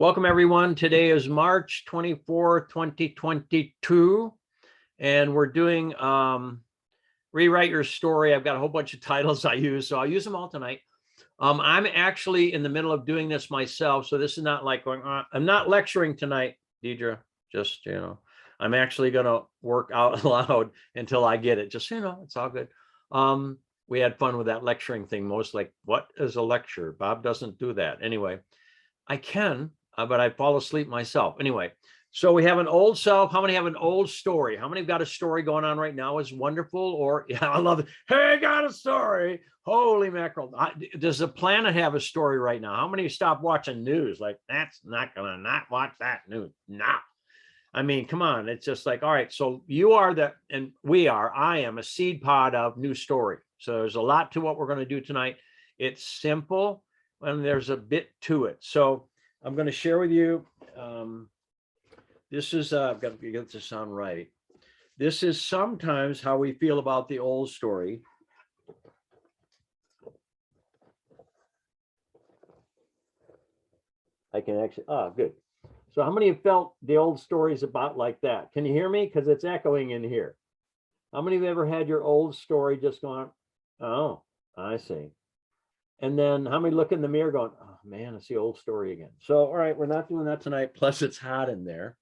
Welcome, everyone. Today is March 24, 2022, and we're doing Rewrite Your Story. I've got a whole bunch of titles I use, so I'll use them all tonight. I'm actually in the middle of doing this myself, so this is not like going on. I'm not lecturing tonight, Deidre, just, I'm actually going to work out loud until I get it. Just, it's all good. We had fun with that lecturing thing. Most like, what is a lecture? Bob doesn't do that. Anyway, I can, but I fall asleep myself. Anyway, so we have an old self. How many have an old story? How many have got a story going on right now? Is wonderful. Or yeah, I love it. Hey, I got a story. Holy mackerel. Does the planet have a story right now? How many stop watching news? Like, that's not going to not watch that news. No. I mean, come on. It's just like, all right, so you are and I am a seed pod of new story. So there's a lot to what we're going to do tonight. It's simple and there's a bit to it. So I'm going to share with you. This is, I've got to get this sound right. This is sometimes how we feel about the old story. I can actually, good. So how many have felt the old stories about like that? Can you hear me? Because it's echoing in here. How many have ever had your old story just gone, oh, I see. And then how many look in the mirror going, oh man, it's the old story again. So, all right, we're not doing that tonight. Plus it's hot in there.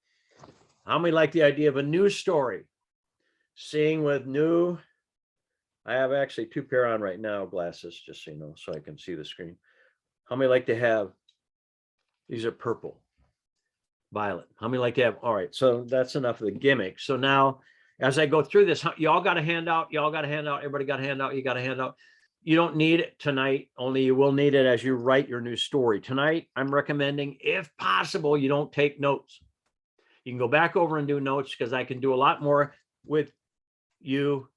How many like the idea of a new story? Seeing with new, I have actually two pair on right now, glasses, just so you know, so I can see the screen. How many like to have, these are purple, violet. How many like to have, all right, so that's enough of the gimmick. So now, as I go through this, y'all got a handout, everybody got a handout, you got a handout. You don't need it tonight, only you will need it as you write your new story. Tonight, I'm recommending, if possible, you don't take notes. You can go back over and do notes because I can do a lot more with you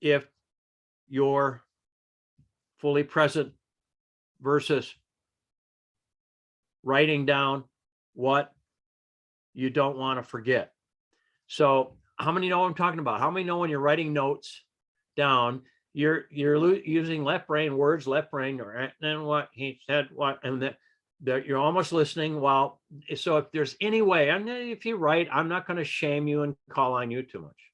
if you're fully present versus writing down what you don't want to forget. So how many know what I'm talking about? How many know when you're writing notes down, you're using left brain words, left brain, or then what he said, what, and that you're almost listening while, so if there's any way, and if you write, I'm not going to shame you and call on you too much.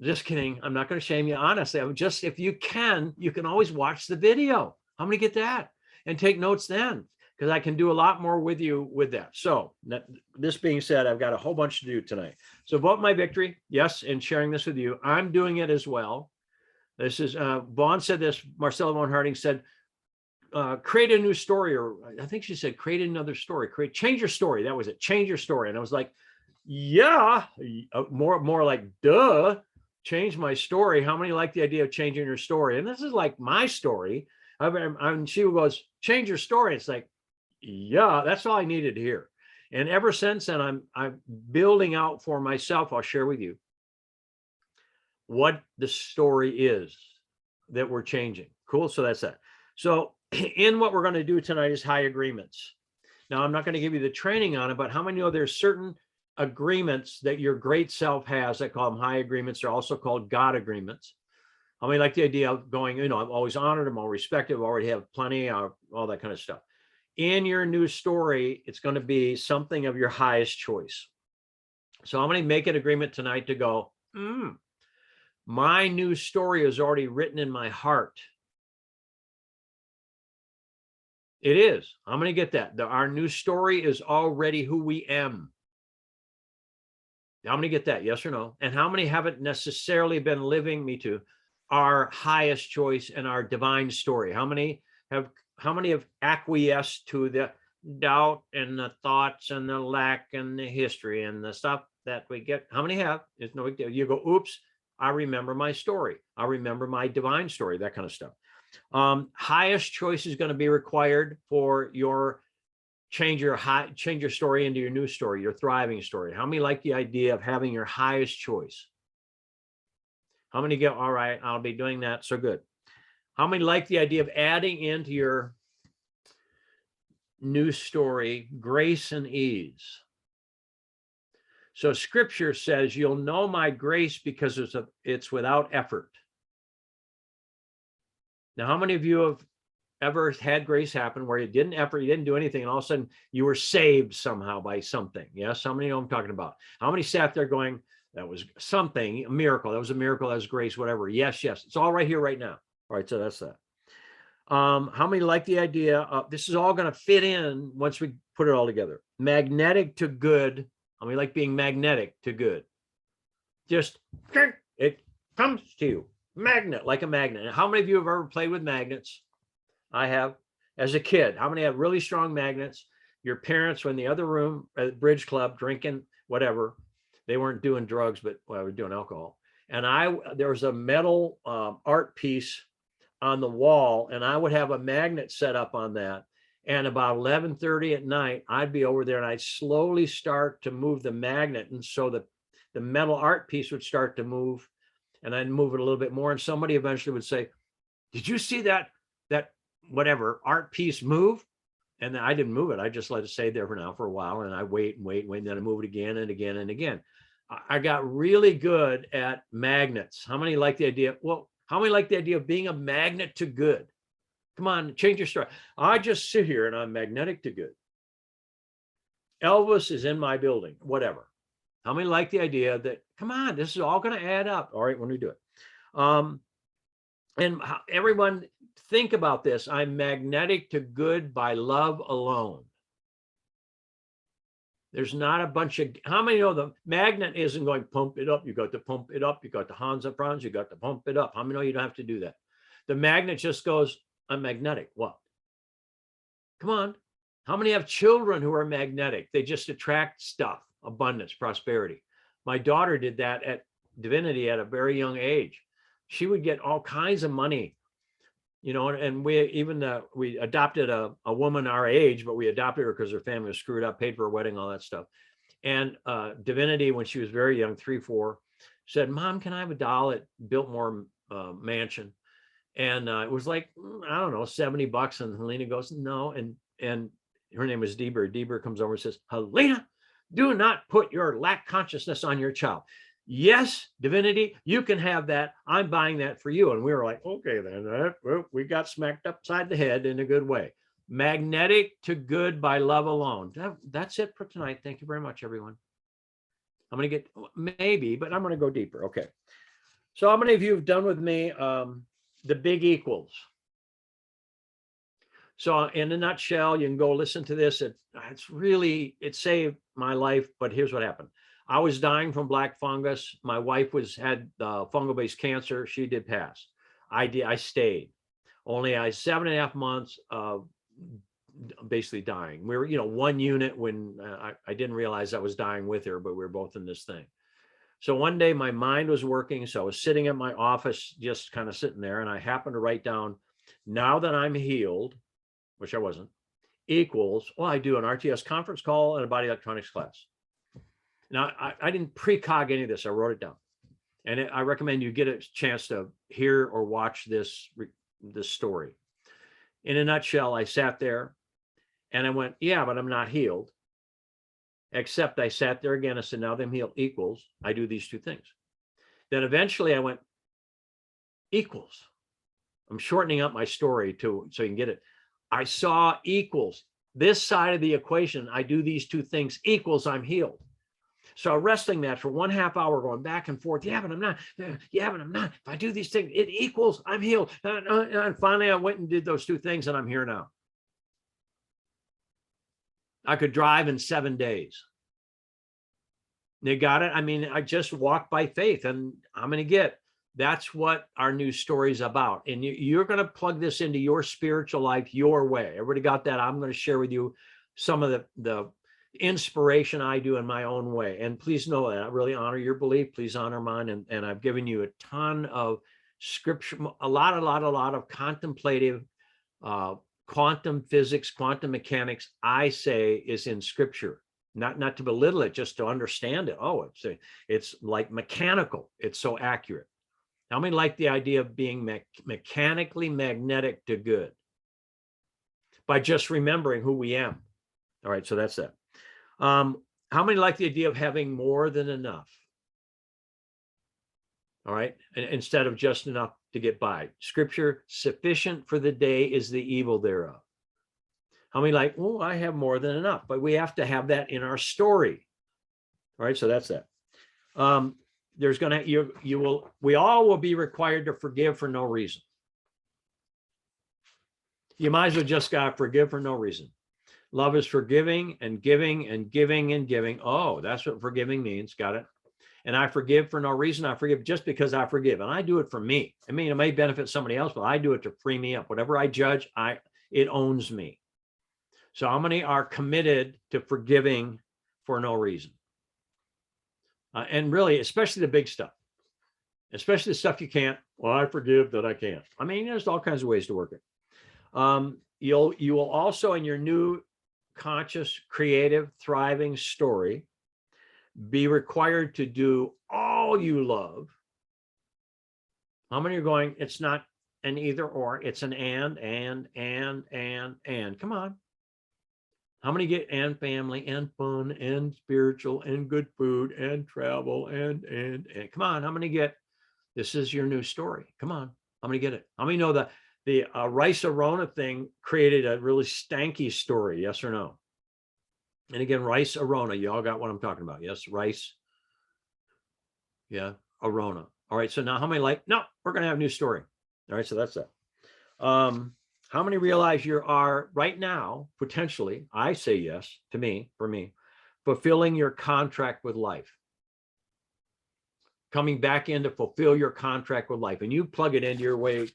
Just kidding. I'm not going to shame you. Honestly, I'm just, if you can always watch the video. How many get that? And take notes then, because I can do a lot more with you with that. So this being said, I've got a whole bunch to do tonight. So Vote My Victory, yes, and sharing this with you. I'm doing it as well. This is, Vaughn said this, Marcella Von Harding said, create a new story, or I think she said, create another story, change your story. That was it, change your story. And I was like, yeah, more like, duh, change my story. How many like the idea of changing your story? And this is like my story. And she goes, change your story. It's like, yeah, that's all I needed to hear. And ever since then, I'm building out for myself. I'll share with you what the story is that we're changing. Cool. So that's that. So in what we're going to do tonight is high agreements. Now, I'm not going to give you the training on it, but how many know there's certain agreements that your great self has? I call them high agreements. They're also called God agreements. How many like the idea of going, I'm always honored, I'm all respected, I already have plenty, all that kind of stuff. In your new story, it's going to be something of your highest choice. So I'm going to make an agreement tonight to go, my new story is already written in my heart. It is. I'm going to get that. Our new story is already who we am. How many get that? Yes or no? And how many haven't necessarily been living, me too, our highest choice and our divine story? How many have acquiesced to the doubt and the thoughts and the lack and the history and the stuff that we get? How many have? It's no big deal. You go, oops, I remember my story. I remember my divine story, that kind of stuff. Highest choice is going to be required for your change your story into your new story, your thriving story. How many like the idea of having your highest choice? How many go, all right, I'll be doing that. So good. How many like the idea of adding into your new story grace and ease? So scripture says, you'll know my grace because it's without effort. Now, how many of you have ever had grace happen where you didn't effort, you didn't do anything, and all of a sudden you were saved somehow by something? Yes, how many know I'm talking about? How many sat there going, that was something, a miracle, that was a miracle, that was grace, whatever? Yes, yes, it's all right here, right now. All right, so that's that. How many like the idea of, this is all going to fit in once we put it all together? Magnetic to good. How many like being magnetic to good? Just, it comes to you. Magnet, like a magnet. And how many of you have ever played with magnets? I have. As a kid, how many have really strong magnets? Your parents were in the other room at Bridge Club drinking whatever. They weren't doing drugs, but well, they were doing alcohol. And there was a metal art piece on the wall, and I would have a magnet set up on that. And about 11:30 at night, I'd be over there and I'd slowly start to move the magnet. And so the metal art piece would start to move, and I'd move it a little bit more. And somebody eventually would say, did you see that whatever art piece move? And I didn't move it. I just let it stay there for a while. And I wait and wait and wait. And then I move it again and again and again. I got really good at magnets. How many like the idea? Well, how many like the idea of being a magnet to good? Come on, change your story. I just sit here and I'm magnetic to good. Elvis is in my building, whatever. How many like the idea that, come on, this is all going to add up? All right, when we do it. And everyone think about this. I'm magnetic to good by love alone. There's not a bunch of, how many know the magnet isn't going pump it up? You got to pump it up. You got the Hans up Franz, you got to pump it up. How many know you don't have to do that? The magnet just goes, I'm magnetic. What? Come on. How many have children who are magnetic? They just attract stuff, abundance, prosperity. My daughter did that at Divinity at a very young age. She would get all kinds of money, you know, and we adopted a woman our age, but we adopted her because her family was screwed up, paid for her wedding, all that stuff. And Divinity, when she was very young, 3, 4, said, Mom, can I have a doll at Biltmore Mansion? And it was like, I don't know, $70. And Helena goes, no. And her name was Deber. Deber comes over and says, Helena, do not put your lack consciousness on your child. Yes, Divinity, you can have that. I'm buying that for you. And we were like, okay, then we got smacked upside the head in a good way. Magnetic to good by love alone. That's it for tonight. Thank you very much, everyone. I'm going to get, maybe, but I'm going to go deeper. Okay. So how many of you have done with me the big equals? So in a nutshell, you can go listen to this. It saved my life, but here's what happened. I was dying from black fungus. My wife had fungal-based cancer. She did pass. I stayed. Only 7.5 months of basically dying. We were, one unit when I didn't realize I was dying with her, but we were both in this thing. So one day my mind was working. So I was sitting at my office, just kind of sitting there, and I happened to write down, now that I'm healed, which I wasn't, equals, well, I do an RTS conference call and a body electronics class. Now, I didn't precog any of this. I wrote it down. And I recommend you get a chance to hear or watch this story. In a nutshell, I sat there and I went, yeah, but I'm not healed. Except I sat there again. I said, now that I'm healed equals, I do these two things. Then eventually I went, equals. I'm shortening up my story so you can get it. I saw equals. This side of the equation, I do these two things, equals I'm healed. So a wrestling match for 1/2 hour going back and forth. Yeah, but I'm not. Yeah, but I'm not. If I do these things, it equals I'm healed. And finally, I went and did those two things, and I'm here now. I could drive in 7 days. You got it? I mean, I just walked by faith, and I'm going to get. That's what our new story is about. And you're going to plug this into your spiritual life your way. Everybody got that? I'm going to share with you some of the inspiration I do in my own way. And please know that I really honor your belief. Please honor mine. And I've given you a ton of scripture, a lot of contemplative, quantum physics, quantum mechanics, I say is in scripture, not to belittle it, just to understand it. Oh, it's like mechanical. It's so accurate. How many like the idea of being mechanically magnetic to good by just remembering who we am? All right. So that's that. How many like the idea of having more than enough? All right. And instead of just enough to get by. Scripture, sufficient for the day is the evil thereof. How many like, oh, I have more than enough, but we have to have that in our story. All right. So that's that. There's going to, we all will be required to forgive for no reason. You might as well just got to forgive for no reason. Love is forgiving and giving and giving and giving. Oh, that's what forgiving means. Got it. And I forgive for no reason. I forgive just because I forgive. And I do it for me. I mean, it may benefit somebody else, but I do it to free me up. Whatever I judge, it owns me. So how many are committed to forgiving for no reason? And really, especially the big stuff, especially the stuff you can't. Well, I forgive that I can't. I mean, there's all kinds of ways to work it. You will also, in your new conscious, creative, thriving story, be required to do all you love. How many are going, it's not an either or, it's an and. Come on. How many get and family and fun and spiritual and good food and travel and come on, how many get this is your new story? Come on, how many get it? How many know that the Rice Arona thing created a really stanky story? Yes or no? And again, Rice Arona, you all got what I'm talking about. Yes, Rice. Yeah, Arona. All right, so now how many like, no, we're going to have a new story. All right, so that's that. How many realize you are right now, potentially, I say yes, for me, fulfilling your contract with life? Coming back in to fulfill your contract with life. And you plug it into your way,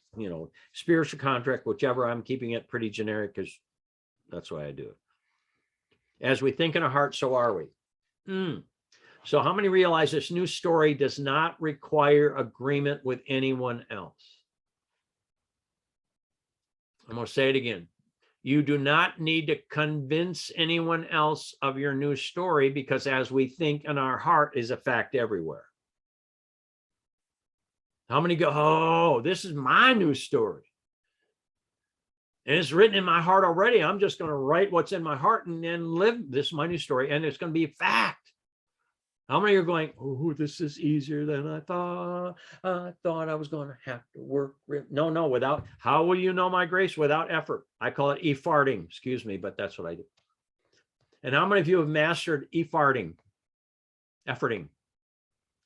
spiritual contract, whichever. I'm keeping it pretty generic because that's why I do it. As we think in our heart, so are we. So how many realize this new story does not require agreement with anyone else? I'm going to say it again. You do not need to convince anyone else of your new story, because as we think in our heart is a fact everywhere. How many go, oh, this is my new story, and it's written in my heart already. I'm just going to write what's in my heart and then live. This is my new story, and it's going to be a fact. How many are going, oh, this is easier than I thought. I thought I was going to have to work. No, without, how will you know my grace? Without effort. I call it e-farting, excuse me, but that's what I do. And how many of you have mastered e-farting? Efforting.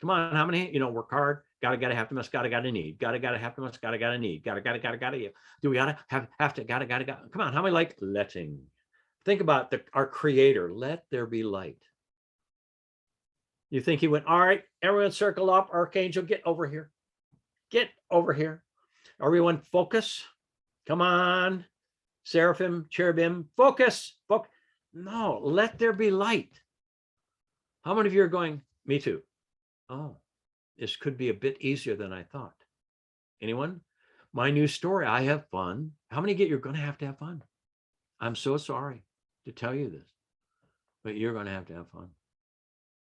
Come on, how many, work hard, gotta, have to, must, gotta, need, gotta, have to, must, gotta, need, gotta, do we gotta, have to, gotta. Come on, how many like letting? Think about our creator, let there be light. You think he went, all right, everyone circle up, Archangel, get over here. Get over here. Everyone focus. Come on. Seraphim, cherubim, focus. No, let there be light. How many of you are going, me too? Oh, this could be a bit easier than I thought. Anyone? My new story, I have fun. How many get you're going to have fun? I'm so sorry to tell you this, but you're going to have fun.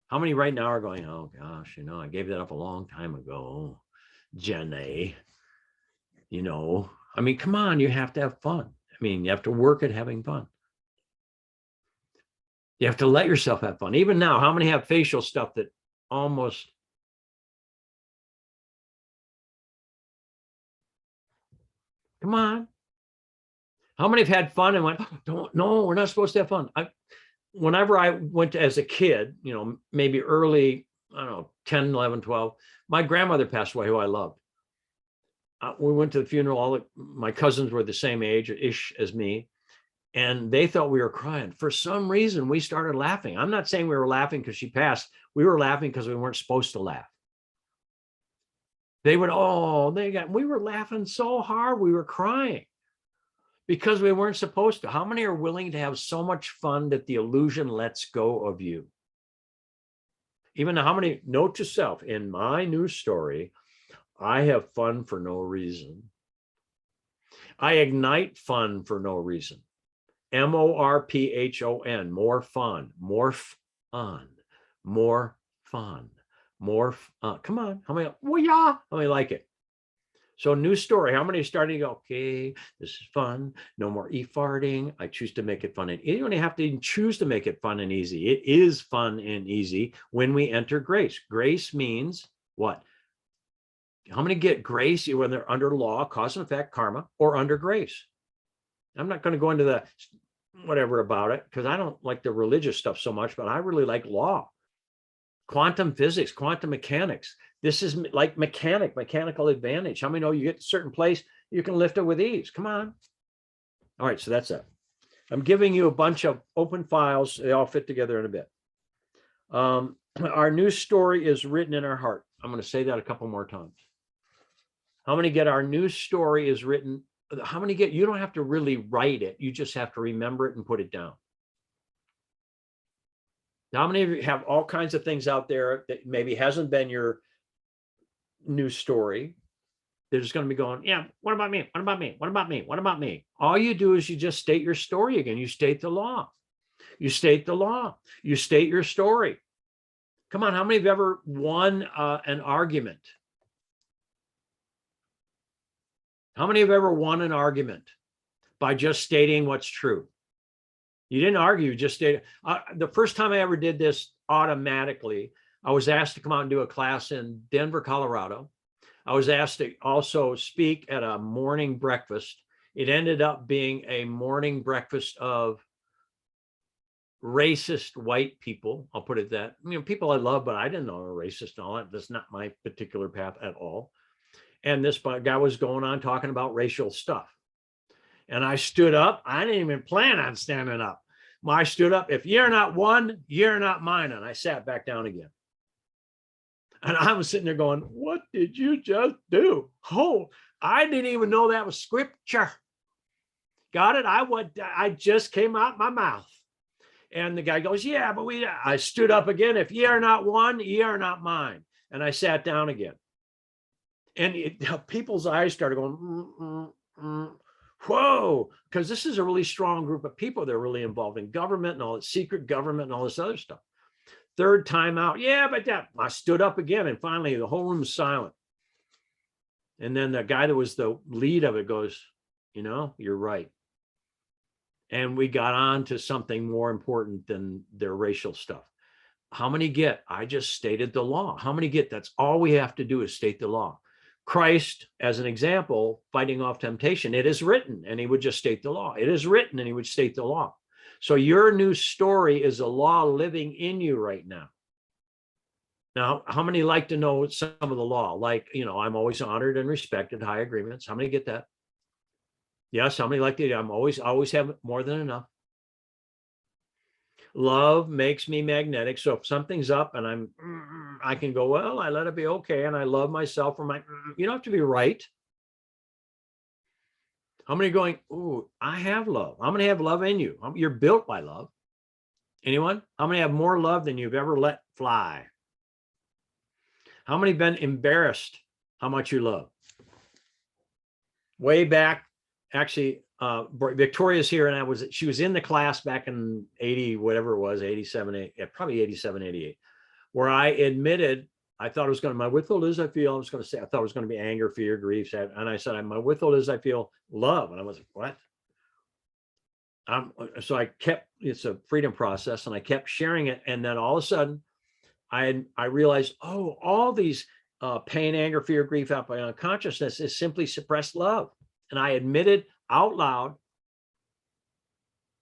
How many right now are going, oh gosh, I gave that up a long time ago, Jenny. I mean, come on, you have to have fun. I mean, you have to work at having fun. You have to let yourself have fun. Even now, how many have facial stuff that almost, come on. How many have had fun and went, no, we're not supposed to have fun. Whenever I went to, as a kid, maybe early, I don't know, 10, 11, 12, my grandmother passed away, who I loved. We went to the funeral. My cousins were the same age-ish as me, and they thought we were crying. For some reason, we started laughing. I'm not saying we were laughing because she passed. We were laughing because we weren't supposed to laugh. They would, we were laughing so hard, we were crying. Because we weren't supposed to. How many are willing to have so much fun that the illusion lets go of you? Even how many, note to self, in my new story, I have fun for no reason. I ignite fun for no reason. MORPHON, more fun, more fun, more fun, more fun. Come on, how many, well, yeah, how many like it? So new story, how many are starting to go, okay, this is fun, no more e-farting, I choose to make it fun. And you don't have to even choose to make it fun and easy. It is fun and easy when we enter grace. Grace means what? How many get grace when they're under law, cause and effect, karma, or under grace? I'm not going to go into the whatever about it because I don't like the religious stuff so much, but I really like law, quantum physics, quantum mechanics. This is like mechanical advantage. How many know you get to a certain place, you can lift it with ease? Come on. All right, so that's it. I'm giving you a bunch of open files. They all fit together in a bit. Our new story is written in our heart. I'm going to say that a couple more times. How many get our new story is written? How many get, you don't have to really write it. You just have to remember it and put it down. Now, how many of you have all kinds of things out there that maybe hasn't been your new story? They're just going to be going, yeah, what about me? What about me? What about me? What about me? All you do is you just state your story again. You state the law. You state the law. You state your story. Come on, how many have ever won an argument? How many have ever won an argument by just stating what's true? You didn't argue, you just stated. The first time I ever did this automatically, I was asked to come out and do a class in Denver, Colorado. I was asked to also speak at a morning breakfast. It ended up being a morning breakfast of racist white people. I'll put it that, people I love, but I didn't know they were racist and all that. That's not my particular path at all. And this guy was going on talking about racial stuff. And I stood up. I didn't even plan on standing up. I stood up. If you're not one, you're not mine. And I sat back down again. And I was sitting there going, what did you just do? Oh, I didn't even know that was scripture. Got it? I just came out my mouth. And the guy goes, yeah, but I stood up again. If ye are not one, ye are not mine. And I sat down again. And people's eyes started going, whoa, because this is a really strong group of people. They're really involved in government and all this secret government and all this other stuff. Third time out, yeah, but I stood up again. And finally, the whole room's silent. And then the guy that was the lead of it goes, you're right. And we got on to something more important than their racial stuff. How many get, I just stated the law. How many get, that's all we have to do is state the law. Christ, as an example, fighting off temptation, it is written, and he would just state the law. It is written, and he would state the law. So your new story is a law living in you right now. Now, how many like to know some of the law? Like, I'm always honored and respected, high agreements. How many get that? Yes, how many like to, I'm always have more than enough. Love makes me magnetic. So if something's up and I can go, well, I let it be okay. And I love myself for my, you don't have to be right. How many going, ooh, I have love. How many have love in you? You're built by love. Anyone? How many have more love than you've ever let fly? How many been embarrassed how much you love? Way back, actually, Victoria's here, and she was in the class back in 80, whatever it was, 87, probably 87, 88, where I admitted, I thought it was going to, my withhold is I feel, I was going to say, I thought it was going to be anger, fear, grief. And I said, my withhold is I feel love. And I was like, what? So I kept, it's a freedom process, and I kept sharing it. And then all of a sudden I realized, oh, all these pain, anger, fear, grief out by unconsciousness is simply suppressed love. And I admitted out loud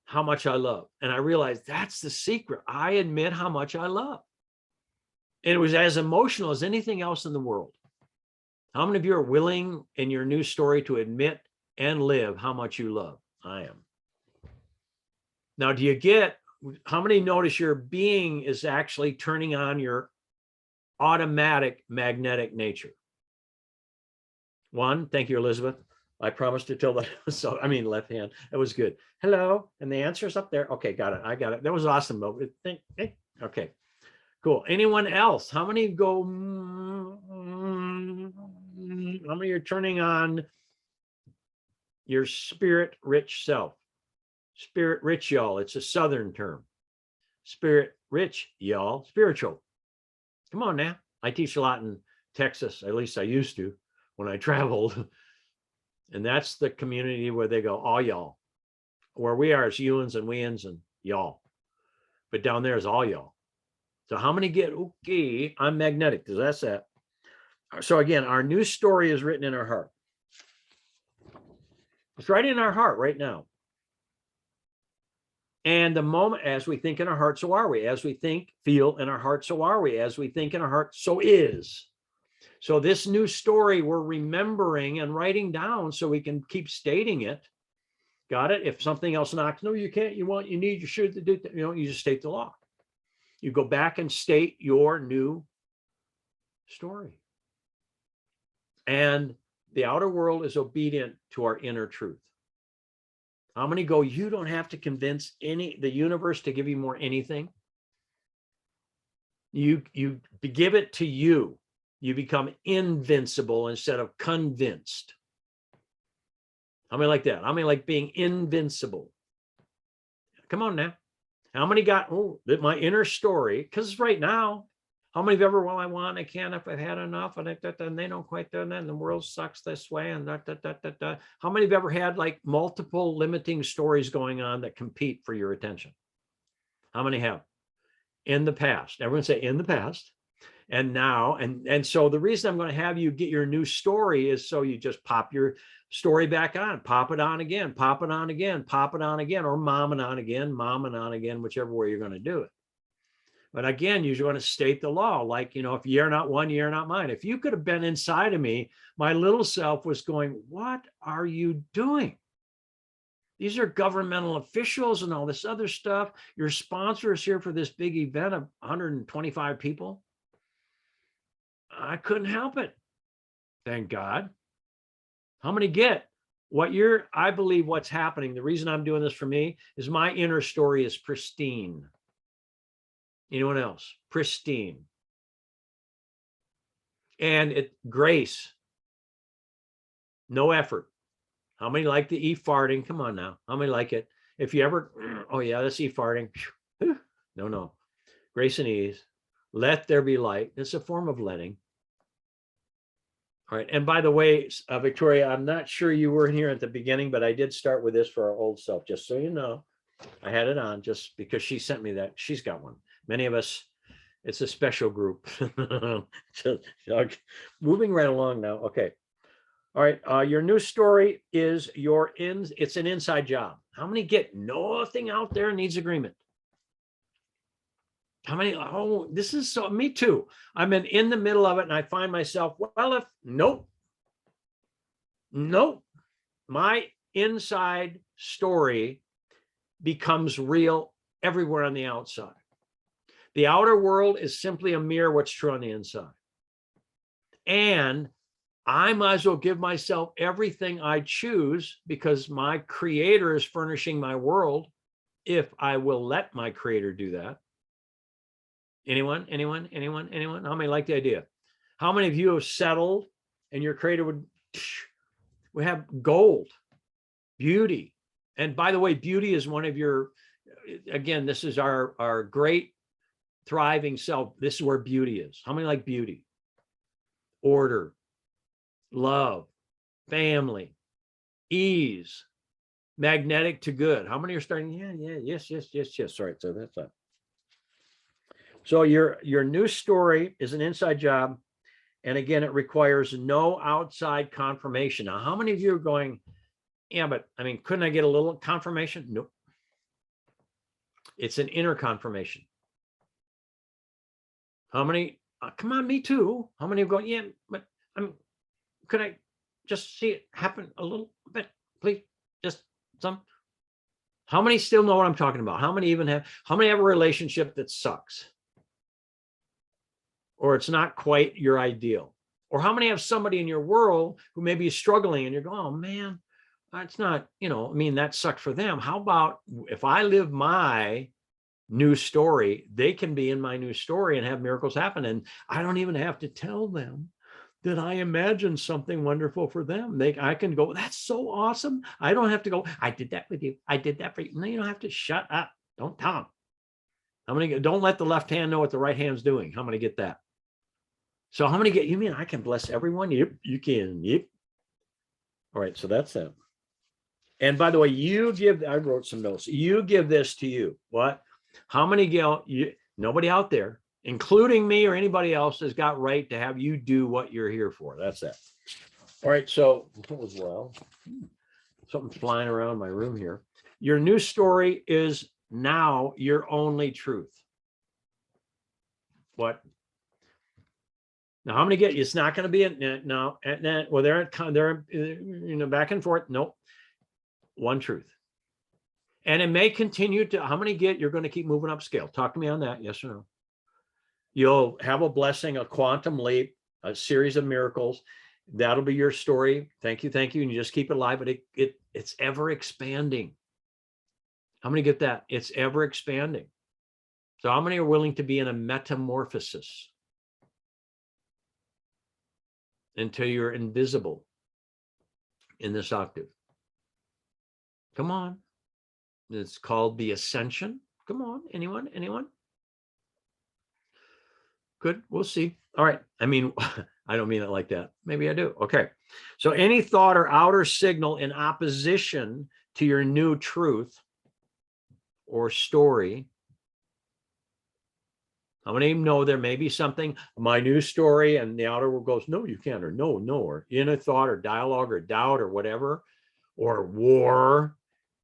how much I love. And I realized that's the secret. I admit how much I love. And it was as emotional as anything else in the world. How many of you are willing in your new story to admit and live how much you love? I am. Now, do you get, how many notice your being is actually turning on your automatic magnetic nature? One, thank you, Elizabeth. I promised to tell that. So, left hand. It was good. Hello. And the answer's up there. Okay, got it. I got it. That was awesome, though. Okay, cool. Anyone else? How many go, how many are turning on your spirit-rich self? Spirit-rich, y'all. It's a Southern term. Spirit-rich, y'all. Spiritual. Come on now. I teach a lot in Texas. At least I used to when I traveled. And that's the community where they go, all y'all. Where we are, it's youans and weans and y'all. But down there is all y'all. So how many get, okay, I'm magnetic, because that's that. So again, our new story is written in our heart. It's right in our heart right now. And the moment, as we think in our heart, so are we. As we think, feel in our heart, so are we. As we think in our heart, so is. So this new story we're remembering and writing down so we can keep stating it. Got it? If something else knocks, no, you can't, you want, you need, you should, you just state the law. You go back and state your new story. And the outer world is obedient to our inner truth. How many go, you don't have to convince the universe to give you more anything. You give it to you. You become invincible instead of convinced. How many like that? How many like being invincible? Come on now. How many got, oh, my inner story? Because right now, how many have ever, well, I want, I can't, if I've had enough, and they don't quite do that, and the world sucks this way, and How many have ever had like multiple limiting stories going on that compete for your attention? How many have? In the past. Everyone say in the past. And now, and so the reason I'm going to have you get your new story is so you just pop your story back on, pop it on again, pop it on again, pop it on again, or mom and on again, whichever way you're going to do it. But again, you want to state the law, like, if you're not one, you're not mine. If you could have been inside of me, my little self was going, what are you doing? These are governmental officials and all this other stuff. Your sponsor is here for this big event of 125 people. I couldn't help it. Thank God. How many get what I believe what's happening? The reason I'm doing this for me is my inner story is pristine. Anyone else? Pristine. And grace. No effort. How many like the e-farting? Come on now. How many like it? If you ever, oh yeah, that's e-farting. No. Grace and ease. Let there be light. It's a form of letting. All right. And by the way, Victoria, I'm not sure you were here at the beginning, but I did start with this for our old self, just so you know. I had it on just because she sent me that. She's got one. Many of us, it's a special group. Moving right along now. Okay. All right. Your new story is it's an inside job. How many get nothing out there needs agreement? How many? Oh, this is so, me too. I'm in the middle of it and I find myself, well, nope. My inside story becomes real everywhere on the outside. The outer world is simply a mirror of what's true on the inside. And I might as well give myself everything I choose because my creator is furnishing my world if I will let my creator do that. Anyone? How many like the idea? How many of you have settled and your creator would have gold, beauty? And by the way, beauty is one of your, again, this is our great thriving self. This is where beauty is. How many like beauty? Order, love, family, ease, magnetic to good. How many are starting? Yes. Sorry, so that's that. So your new story is an inside job. And again, it requires no outside confirmation. Now, how many of you are going, yeah, but I mean, couldn't I get a little confirmation? Nope. It's an inner confirmation. How many, come on, me too. How many are going, yeah, but could I just see it happen a little bit, please? Just some. How many still know what I'm talking about? How many have a relationship that sucks? Or it's not quite your ideal? Or how many have somebody in your world who maybe is struggling and you're going, oh man, that's not, that sucked for them. How about if I live my new story, they can be in my new story and have miracles happen. And I don't even have to tell them that I imagined something wonderful for them. I can go, that's so awesome. I don't have to go, I did that with you. I did that for you. No, you don't have to. Shut up. Don't tell them. How many? Don't let the left hand know what the right hand's doing. How many get that? So how many get, you mean I can bless everyone? Yep, you can. Yep. All right. So that's that. And by the way, I wrote some notes. You give this to you. What? How many nobody out there including me or anybody else, has got right to have you do what you're here for. That's it. All right. So, well, something's flying around my room here. Your new story is now your only truth. What? Now, how many get you? It's not going to be no. Well, they're back and forth. Nope. One truth. And it may continue to, how many get, you're going to keep moving upscale? Talk to me on that. Yes or no? You'll have a blessing, a quantum leap, a series of miracles. That'll be your story. Thank you. Thank you. And you just keep it alive, but it's ever expanding. How many get that? It's ever expanding. So how many are willing to be in a metamorphosis until you're invisible in this octave? Come on. It's called the ascension. Come on. Anyone? Good. We'll see. All right. I mean, I don't mean it like that. Maybe I do. Okay. So any thought or outer signal in opposition to your new truth or story. How many know there may be something, my new story, and the outer world goes, no, you can't, or no, or in a thought or dialogue or doubt or whatever, or war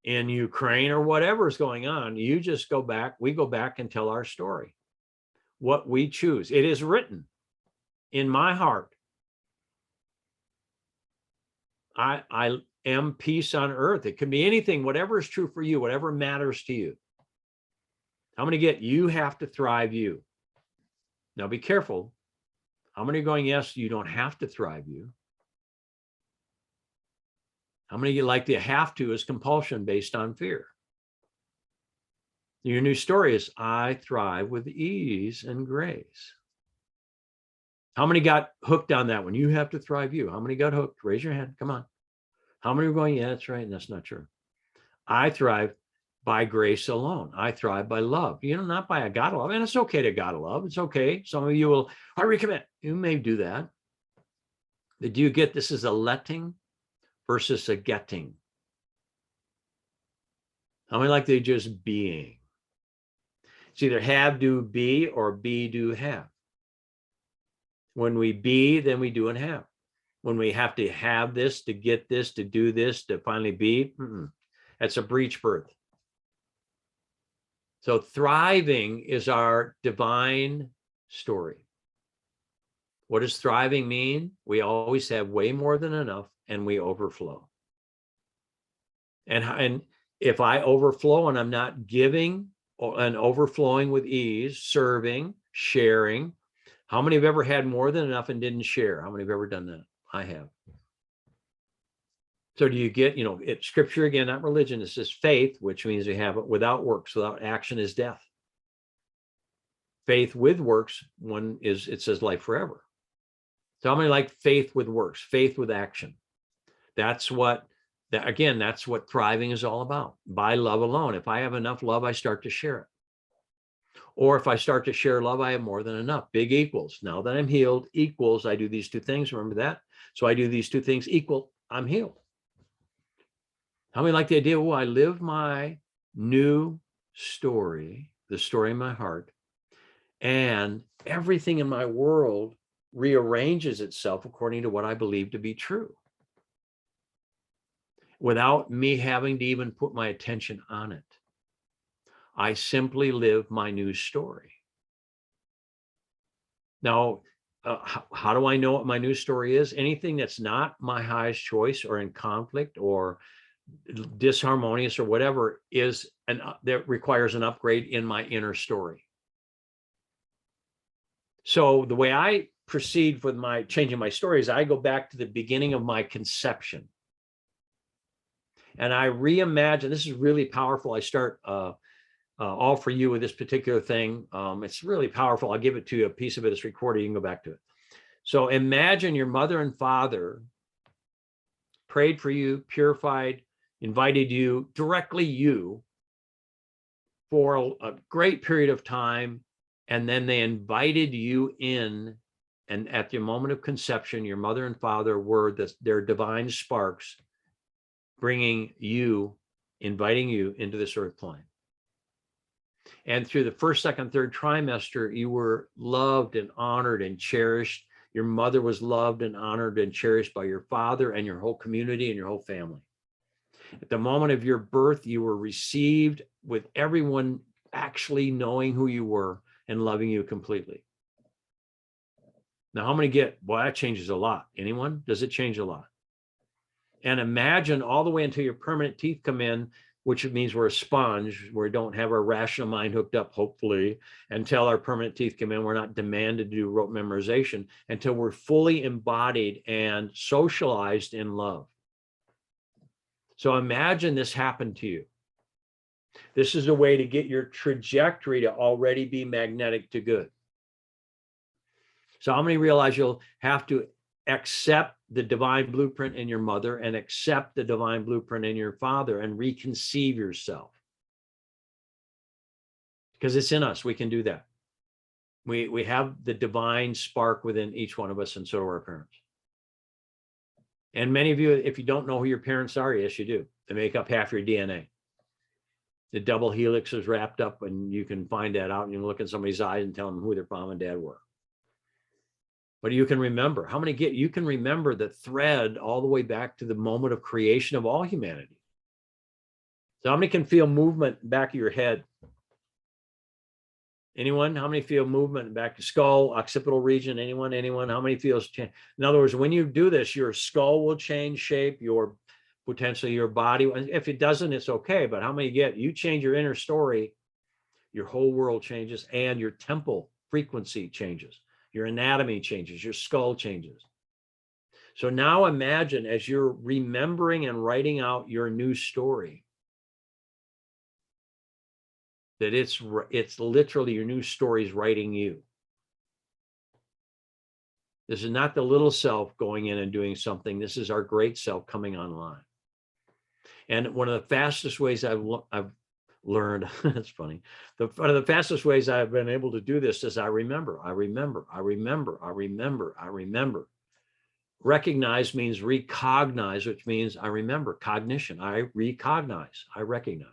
in Ukraine or whatever is going on. You just go back. We go back and tell our story. What we choose. It is written in my heart. I am peace on earth. It can be anything, whatever is true for you, whatever matters to you. How many get, you have to thrive you? Now be careful. How many are going, yes, you don't have to thrive you? How many get like the have to is compulsion based on fear? Your new story is, I thrive with ease and grace. How many got hooked on that one? You have to thrive you. How many got hooked? Raise your hand. Come on. How many are going, yeah, that's right. And that's not true. I thrive by grace alone. I thrive by love. Not by a God love. And it's okay to God love. It's okay. Some of you will, I recommit. You may do that. But do you get this is a letting versus a getting? How many like they just being? It's either have, do, be, or be, do, have. When we be, then we do and have. When we have to have this, to get this, to do this, to finally be, that's a breech birth. So thriving is our divine story. What does thriving mean? We always have way more than enough and we overflow. And if I overflow and I'm not giving and overflowing with ease, serving, sharing, how many have ever had more than enough and didn't share? How many have ever done that? I have. So do you get, it's scripture again, not religion. It says faith, which means we have it without works, without action is death. Faith with works, it says life forever. So how many like faith with works, faith with action? That's what thriving is all about. By love alone. If I have enough love, I start to share it. Or if I start to share love, I have more than enough. Big equals. Now that I'm healed, equals, I do these two things. Remember that? So I do these two things equal, I'm healed. How many like the idea, I live my new story, the story in my heart, and everything in my world rearranges itself according to what I believe to be true, without me having to even put my attention on it. I simply live my new story. Now, how do I know what my new story is? Anything that's not my highest choice or in conflict or disharmonious or whatever that requires an upgrade in my inner story. So the way I proceed with my changing my story is I go back to the beginning of my conception. And I reimagine, this is really powerful. I start all for you with this particular thing. It's really powerful. I'll give it to you. A piece of it is recorded. You can go back to it. So imagine your mother and father prayed for you, purified, invited you, directly you, for a great period of time. And then they invited you in. And at the moment of conception, your mother and father were their divine sparks, inviting you into this earth plane. And through the first, second, third trimester, you were loved and honored and cherished. Your mother was loved and honored and cherished by your father and your whole community and your whole family. At the moment of your birth, you were received with everyone actually knowing who you were and loving you completely. Now, how many get, well, that changes a lot. Anyone? Does it change a lot? And imagine all the way until your permanent teeth come in, which means we're a sponge. We don't have our rational mind hooked up, hopefully, until our permanent teeth come in. We're not demanded to do rote memorization until we're fully embodied and socialized in love. So imagine this happened to you. This is a way to get your trajectory to already be magnetic to good. So how many realize you'll have to accept the divine blueprint in your mother and accept the divine blueprint in your father and reconceive yourself? Because it's in us. We can do that. We have the divine spark within each one of us, and so do our parents. And many of you, if you don't know who your parents are, yes, you do. They make up half your DNA. The double helix is wrapped up, and you can find that out, and you can look in somebody's eyes and tell them who their mom and dad were. But you can remember. How many you can remember the thread all the way back to the moment of creation of all humanity? So how many can feel movement in the back of your head? Anyone? How many feel movement back to skull, occipital region? Anyone? How many feels change? In other words, when you do this, your skull will change shape, your potentially your body. If it doesn't, it's okay. But how many get, you change your inner story, your whole world changes, and your temple frequency changes. Your anatomy changes, your skull changes. So now imagine as you're remembering and writing out your new story, that it's literally your new story is writing you. This is not the little self going in and doing something. This is our great self coming online. And one of the fastest ways I've learned, it's funny, one of the fastest ways I've been able to do this is I remember. Recognize means recognize, which means I remember. Cognition, I recognize, I recognize.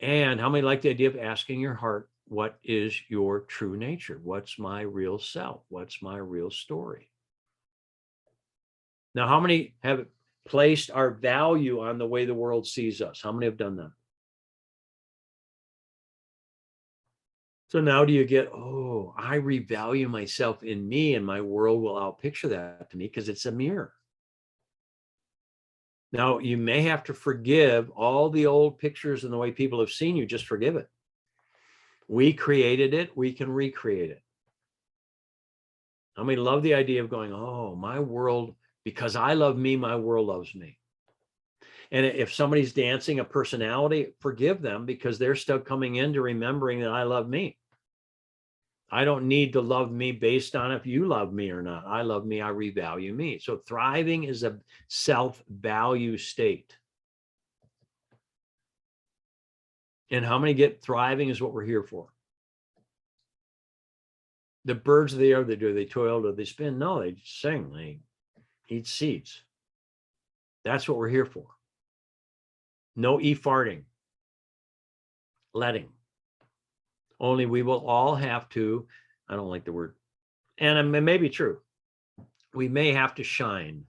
And how many like the idea of asking your heart, what is your true nature? What's my real self? What's my real story? Now, how many have placed our value on the way the world sees us? How many have done that? So now do you get, oh, I revalue myself in me, and my world will outpicture that to me because it's a mirror. Now, you may have to forgive all the old pictures and the way people have seen you. Just forgive it. We created it. We can recreate it. I mean, love the idea of going, oh, my world, because I love me, my world loves me. And if somebody's dancing a personality, forgive them because they're still coming into remembering that I love me. I don't need to love me based on if you love me or not. I love me, I revalue me. So thriving is a self-value state. And how many get thriving is what we're here for? The birds of the air, they toil, do they spin? No, they sing, they eat seeds. That's what we're here for. No farting, letting. Only we will all have to, I don't like the word, and it may be true, we may have to shine.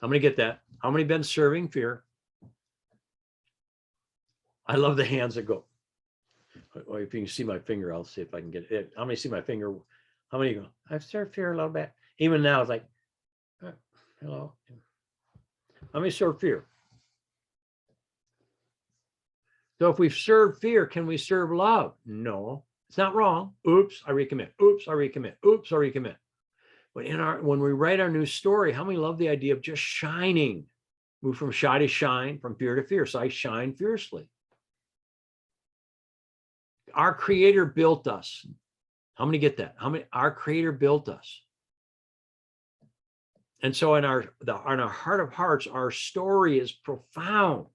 How many get that? How many been serving fear? I love the hands that go. Or if you can see my finger, I'll see if I can get it. How many see my finger? How many go, I've served fear a little bit. Even now, it's like, hello. How many serve fear? So if we've served fear, can we serve love? No, it's not wrong. Oops, I recommit. Oops, I recommit. Oops, I recommit. But when we write our new story, how many love the idea of just shining? Move from shy to shine, from fear to fear. So I shine fiercely. Our Creator built us. How many get that? How many? Our Creator built us. And so in our heart of hearts, our story is profound.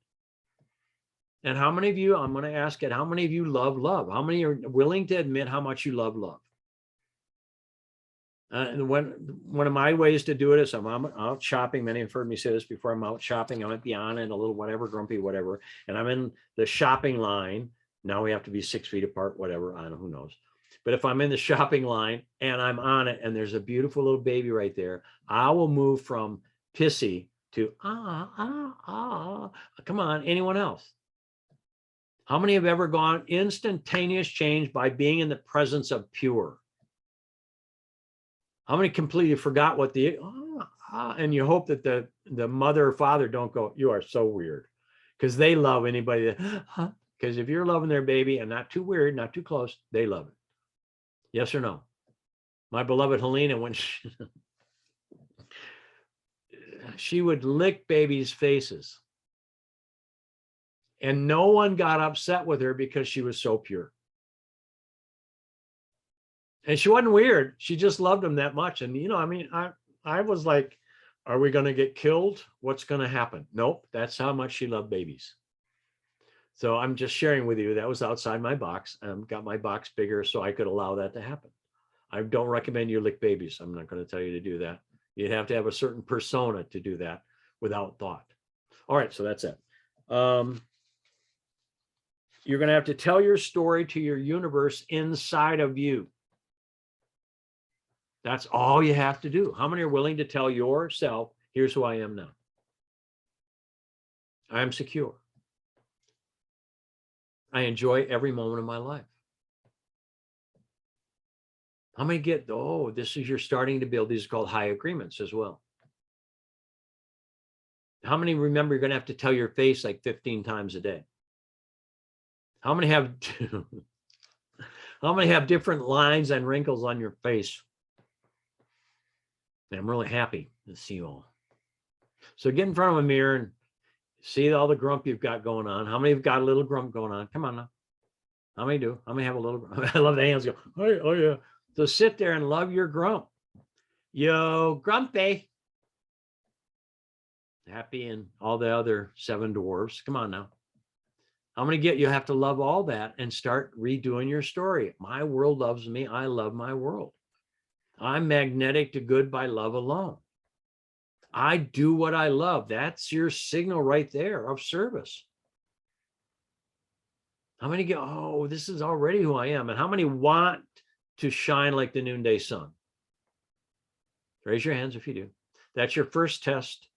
And how many of you, I'm going to ask it, how many of you love love? How many are willing to admit how much you love love? And one of my ways to do it is I'm out shopping. Many have heard me say this before. I'm out shopping. I might be on it a little whatever, grumpy, whatever. And I'm in the shopping line. Now we have to be 6 feet apart, whatever. I don't know, who knows. But if I'm in the shopping line and I'm on it and there's a beautiful little baby right there, I will move from pissy to come on, anyone else? How many have ever gone instantaneous change by being in the presence of pure? How many completely forgot what the and you hope that the mother or father don't go, you are so weird, because they love anybody that, because if you're loving their baby and not too weird, not too close, they love it. Yes or no? My beloved Helena, when she would lick babies' faces, and no one got upset with her because she was so pure. And she wasn't weird. She just loved them that much. And, you know, I mean, I was like, are we going to get killed? What's going to happen? Nope. That's how much she loved babies. So I'm just sharing with you, that was outside my box. Got my box bigger so I could allow that to happen. I don't recommend you lick babies. I'm not going to tell you to do that. You'd have to have a certain persona to do that without thought. All right. So that's it. You're going to have to tell your story to your universe inside of you. That's all you have to do. How many are willing to tell yourself, here's who I am now? I am secure. I enjoy every moment of my life. How many get, oh, this is, you're starting to build, these are called high agreements as well. How many remember you're going to have to tell your face like 15 times a day? How many have, how many have different lines and wrinkles on your face? And I'm really happy to see you all. So get in front of a mirror and see all the grump you've got going on. How many have got a little grump going on? Come on now. How many do? How many have a little grump? I love the hands go, oh yeah. So sit there and love your grump. Yo, grumpy. Happy and all the other 7 dwarves. Come on now. How many get, you have to love all that and start redoing your story. My world loves me. I love my world. I'm magnetic to good by love alone. I do what I love. That's your signal right there of service. How many go, oh, this is already who I am? And how many want to shine like the noonday sun? Raise your hands if you do. That's your first test.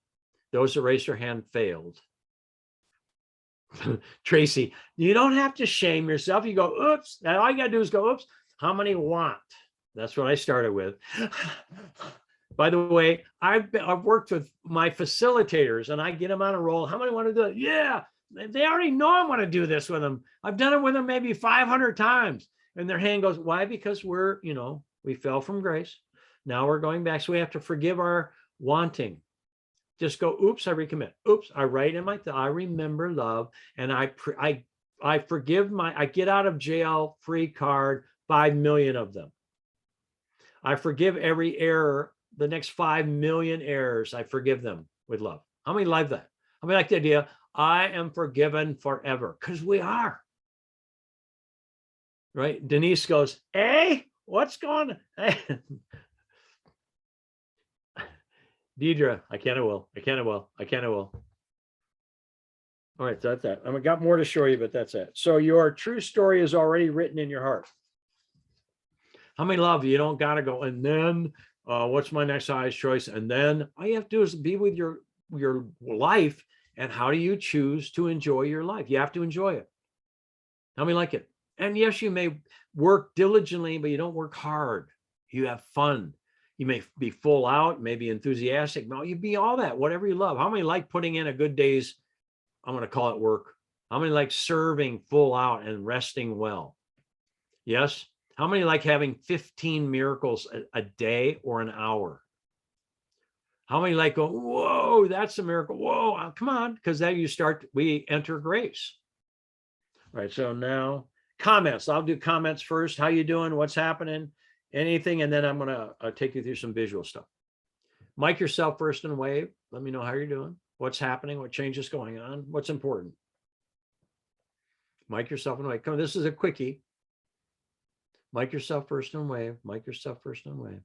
Those that raised their hand failed. Tracy, you don't have to shame yourself. You go, oops. And all you got to do is go, oops. How many want? That's what I started with. By the way, I've worked with my facilitators and I get them on a roll. How many want to do it? Yeah, they already know I want to do this with them. I've done it with them maybe 500 times. And their hand goes, why? Because we're, you know, we fell from grace. Now we're going back. So we have to forgive our wanting. Just go, oops, I recommit. Oops, I write in my, I remember love. And I forgive I get out of jail free card, 5 million of them. I forgive every error, the next 5 million errors, I forgive them with love. How many like that? How many like the idea, I am forgiven forever? Because we are. Right? Denise goes, hey, what's going on? Deidre, I can, I will. I can, I will. I can, I will. All right, that's that. I've got more to show you, but that's it. So your true story is already written in your heart. How many love you don't got to go, and then what's my next highest choice? And then all you have to do is be with your life. And how do you choose to enjoy your life? You have to enjoy it. How many like it? And yes, you may work diligently, but you don't work hard. You have fun. You may be full out, maybe enthusiastic. No, you be all that, whatever you love. How many like putting in a good day's, I'm going to call it work? How many like serving full out and resting well? Yes. How many like having 15 miracles a day or an hour? How many like go, whoa, that's a miracle. Whoa, come on. Because then we enter grace. All right. So now comments. I'll do comments first. How you doing? What's happening? Anything. And then I'm going to take you through some visual stuff. Mic yourself first and wave. Let me know how you're doing. What's happening? What change is going on? What's important? Mic yourself and wave. Come on, this is a quickie. Mic yourself first and wave. Mic yourself first and wave.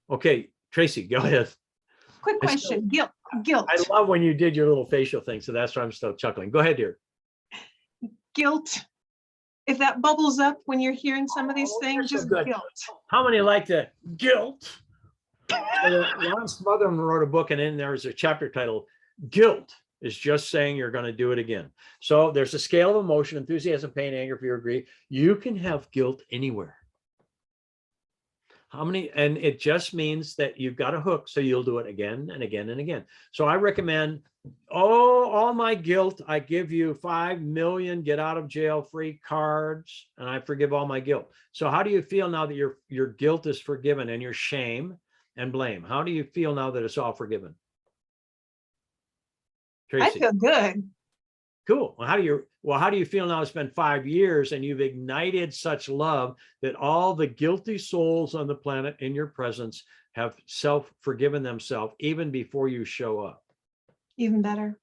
Okay, Tracy, go ahead. Quick question. Guilt. I love when you did your little facial thing, so that's why I'm still chuckling. Go ahead, dear. Guilt. If that bubbles up when you're hearing some of these things, just guilt. How many like that? Guilt. Ron Smotherman wrote a book, and in there is a chapter titled Guilt is just saying you're going to do it again. So there's a scale of emotion: enthusiasm, pain, anger, fear, grief. You can have guilt anywhere. How many? And it just means that you've got a hook, so you'll do it again and again and again. So I recommend, all my guilt, I give you 5 million get out of jail free cards, and I forgive all my guilt. So how do you feel now that your guilt is forgiven, and your shame and blame? How do you feel now that it's all forgiven? Tracy? I feel good. Cool. Well, how do you feel now? It's been 5 years, and you've ignited such love that all the guilty souls on the planet in your presence have forgiven themselves even before you show up. Even better.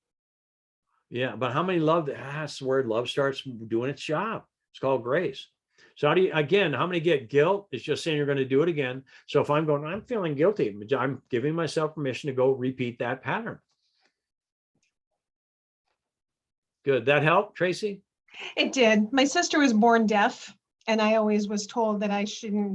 Yeah, but how many love? That's where love starts doing its job. It's called grace. So how many get guilt? It's just saying you're going to do it again. So if I'm feeling guilty, I'm giving myself permission to go repeat that pattern. Good. That helped, Tracy? It did. My sister was born deaf, and I always was told that I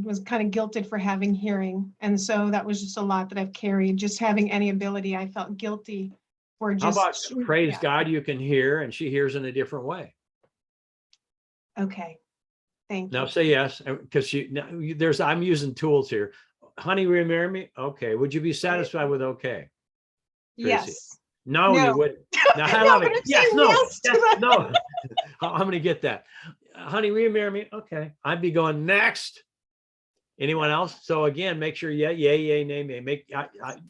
was kind of guilted for having hearing. And so that was just a lot that I've carried. Just having any ability, I felt guilty for just. How about praise God, you can hear, and she hears in a different way? Okay. Thank you. Now say yes, because I'm using tools here. Honey, remember me? Okay. Would you be satisfied with okay? Tracy? Yes. No, you wouldn't. Now, I love it. Yes, no, yes, no. I'm going to get that. Honey, will you marry me? Okay. I'd be going next. Anyone else? So again, make sure, yay, nay.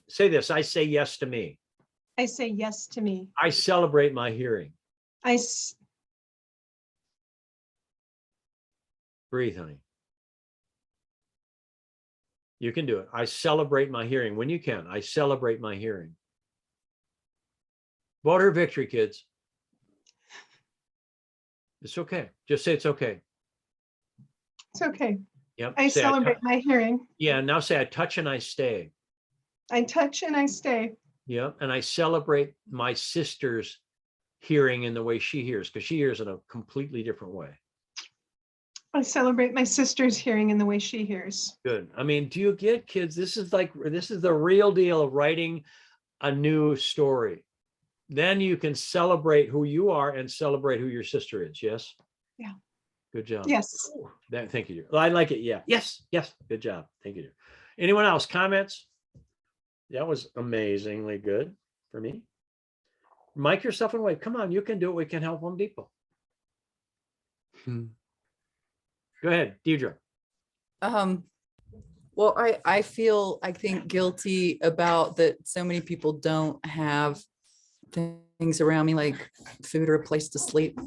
Say this. I say yes to me. I say yes to me. I celebrate my hearing. Breathe, honey. You can do it. I celebrate my hearing. When you can, I celebrate my hearing. Vote her victory, kids. It's okay. Just say it's okay. It's okay. Yep. I celebrate my hearing. Yeah. Now say I touch and I stay. I touch and I stay. Yep. And I celebrate my sister's hearing in the way she hears, because she hears in a completely different way. I celebrate my sister's hearing in the way she hears. Good. I mean, do you get, kids? This is the real deal of writing a new story. Then you can celebrate who you are and celebrate who your sister is. Yes. Yeah. Good job. Yes. Thank you, dear. I like it. Yeah. Yes. Good job. Thank you, dear. Anyone else? Comments? That was amazingly good for me. Mic yourself and wave. Come on, you can do it. We can help Home Depot. Go ahead, Deidre. Well, I think guilty about that so many people don't have things around me like food or a place to sleep.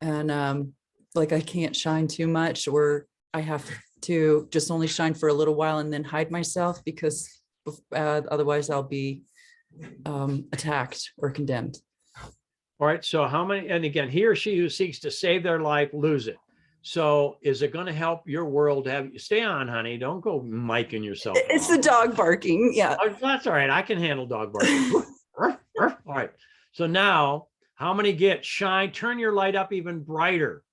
And like I can't shine too much, or I have to just only shine for a little while and then hide myself, because otherwise I'll be attacked or condemned. All right. So how many, and again, he or she who seeks to save their life, lose it. So is it going to help your world to have you stay on, honey? Don't go micing yourself. It's the dog barking. Yeah. Oh, that's all right. I can handle dog barking. All right. So now how many get shine? Turn your light up even brighter.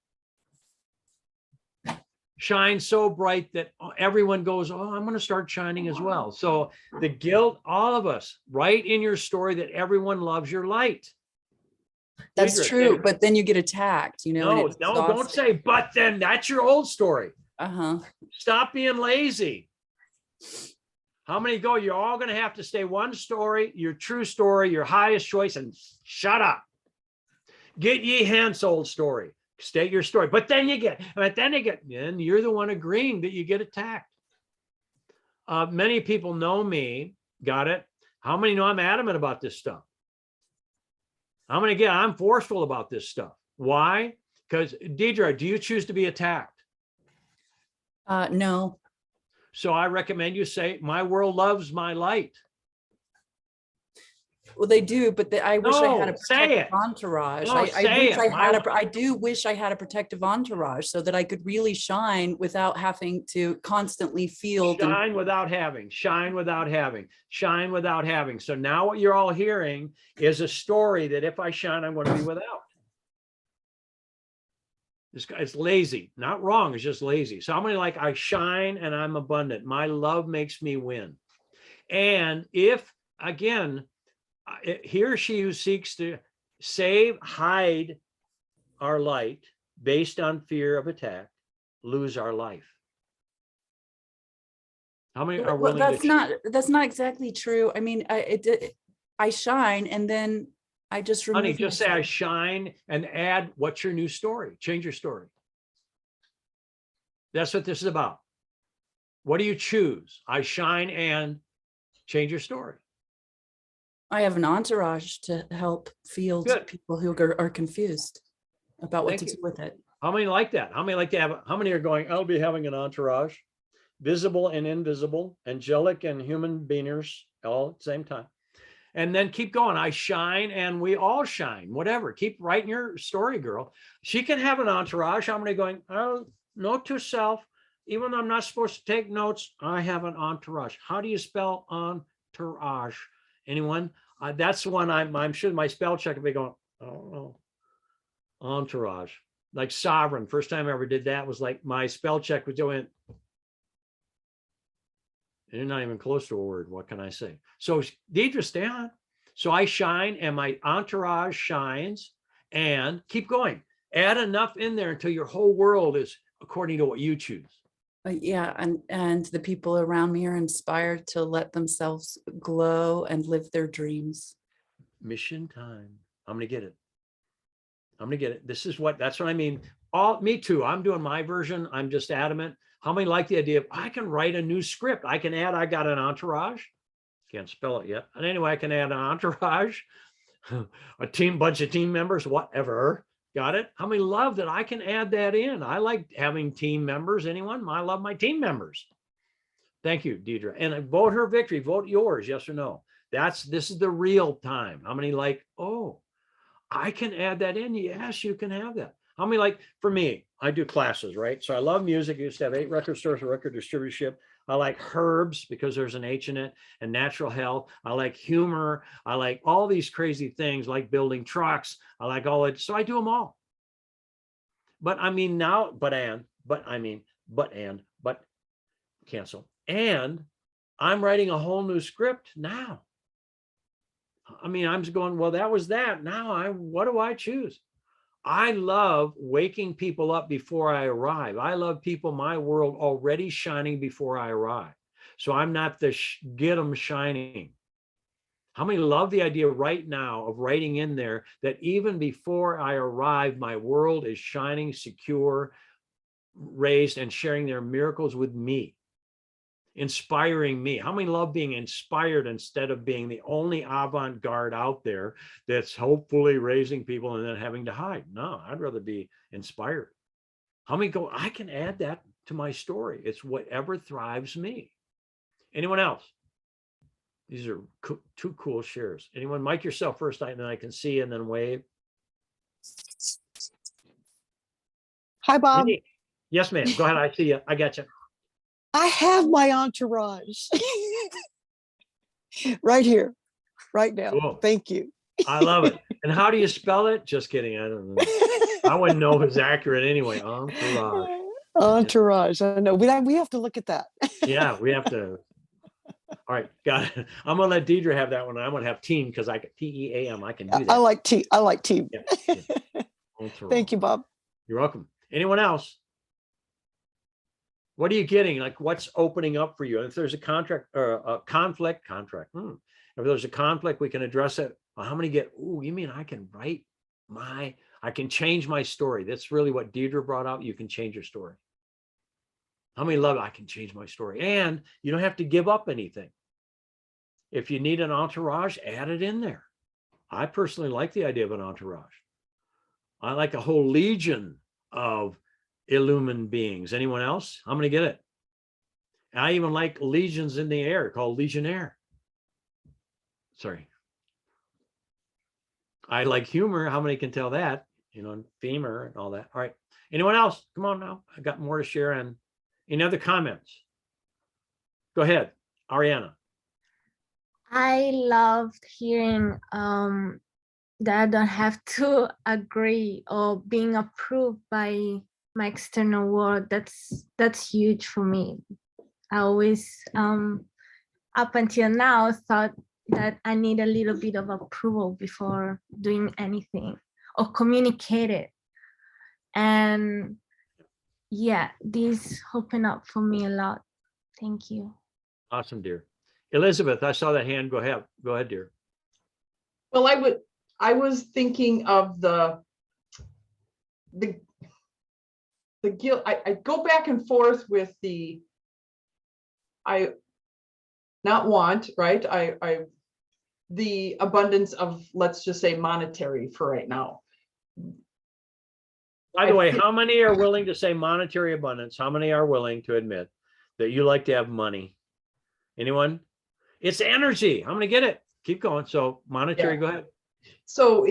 Shine so bright that everyone goes, oh, I'm going to start shining as well. So the guilt, all of us, write in your story that everyone loves your light. That's true, but then you get attacked, No, don't say, but then. That's your old story. Stop being lazy. How many go? You're all going to have to stay one story, your true story, your highest choice, and shut up. Get ye hence, old story. State your story. But then then you're the one agreeing that you get attacked. Many people know me. Got it? How many know I'm adamant about this stuff? I'm forceful about this stuff. Why? Because Deidre, do you choose to be attacked? No. So I recommend you say, my world loves my light. Well, they do, but I wish I had a No, say protective it. entourage. No, I say wish it. I do wish I had a protective entourage so that I could really shine without having to constantly field and Shine without having, shine without having, shine without having. So now what you're all hearing is a story that if I shine, I'm going to be without. This guy is lazy, not wrong. It's just lazy. So I'm going to like, I shine and I'm abundant. My love makes me win. And if, again, he or she who seeks to save, hide our light based on fear of attack, lose our life. How many are well, willing to? that's not exactly true. I mean, I shine and then I just Honey, remove just say I myself. shine and add what's your new story. Change your story. That's what this is about. What do you choose? I shine and change your story. I have an entourage to help field Good. people who are confused about what Thank to you. do with it. How many like that? How many like to have? How many are going, I'll be having an entourage, visible and invisible, angelic and human beings all at the same time. And then keep going. I shine and we all shine, whatever. Keep writing your story, girl. She can have an entourage. How many going, oh, note to self, even though I'm not supposed to take notes, I have an entourage. How do you spell entourage? Anyone? That's the one I'm sure my spell check will be going, I don't know. Entourage. Like sovereign. First time I ever did that was like my spell check was doing, you're not even close to a word. What can I say? So Deidre, stay on. So I shine and my entourage shines and keep going. Add enough in there until your whole world is according to what you choose. Yeah, and the people around me are inspired to let themselves glow and live their dreams. Mission time. I'm going to get it. I'm going to get it. That's what I mean. Me too. I'm doing my version. I'm just adamant. How many like the idea of I can write a new script? I can add, I got an entourage. Can't spell it yet. And anyway, I can add an entourage, bunch of team members, whatever. Got it? How many love that I can add that in? I like having team members. Anyone? I love my team members. Thank you, Deidre. And vote her victory. Vote yours, yes or no. This is the real time. How many like, oh, I can add that in? Yes, you can have that. How many like, for me, I do classes, right? So I love music. I used to have 8 record stores, a record distributorshship. I like herbs because there's an H in it, and natural health. I like humor. I like all these crazy things, like building trucks. I like all it. So I do them all. But I mean now, but cancel. And I'm writing a whole new script now. I mean, I'm just going, well, that was that. Now what do I choose? I love waking people up before I arrive. I love people, my world already shining before I arrive. So I'm not the get them shining. How many love the idea right now of writing in there that even before I arrive, my world is shining, secure, raised, and sharing their miracles with me, inspiring me? How many love being inspired instead of being the only avant-garde out there that's hopefully raising people and then having to hide? No, I'd rather be inspired. How many go, I can add that to my story. It's whatever thrives me. Anyone else? These are two cool shares. Anyone? Mic yourself first, and then I can see and then wave. Hi, Bob. Yes, ma'am. Go ahead. I see you. I got you. I have my entourage right here, right now. Cool. Thank you. I love it. And how do you spell it? Just kidding. I don't know. I wouldn't know if it's accurate anyway. Entourage. Entourage. I know. We have to look at that. Yeah, we have to. All right, got it. I'm gonna let Deidre have that one. I'm gonna have team because I can TEAM. I can do that. I like team. Yeah. Thank you, Bob. You're welcome. Anyone else? What are you getting? Like, what's opening up for you? And if there's a contract or a conflict, if there's a conflict, we can address it. Well, how many get, oh, you mean I can write I can change my story. That's really what Deidre brought out. You can change your story. How many love I can change my story? And you don't have to give up anything. If you need an entourage, add it in there. I personally like the idea of an entourage. I like a whole legion of illumined beings. Anyone else? I'm going to get it. I even like legions in the air called Legionnaire. Sorry. I like humor. How many can tell that? You know, femur and all that. All right. Anyone else? Come on now. I got more to share. And any other comments? Go ahead, Ariana. I loved hearing that I don't have to agree or being approved by my external world. That's huge for me. I always up until now thought that I need a little bit of approval before doing anything or communicate it. And yeah, this opened up for me a lot. Thank you. Awesome, dear. Elizabeth, I saw that hand. Go ahead. Go ahead, dear. Well, I was thinking of the guilt. I go back and forth with not want, right? The abundance of, let's just say, monetary for right now. By the way, how many are willing to say monetary abundance? How many are willing to admit that you like to have money? Anyone? It's energy. I'm going to get it. Keep going. So monetary, Yeah. Go ahead. So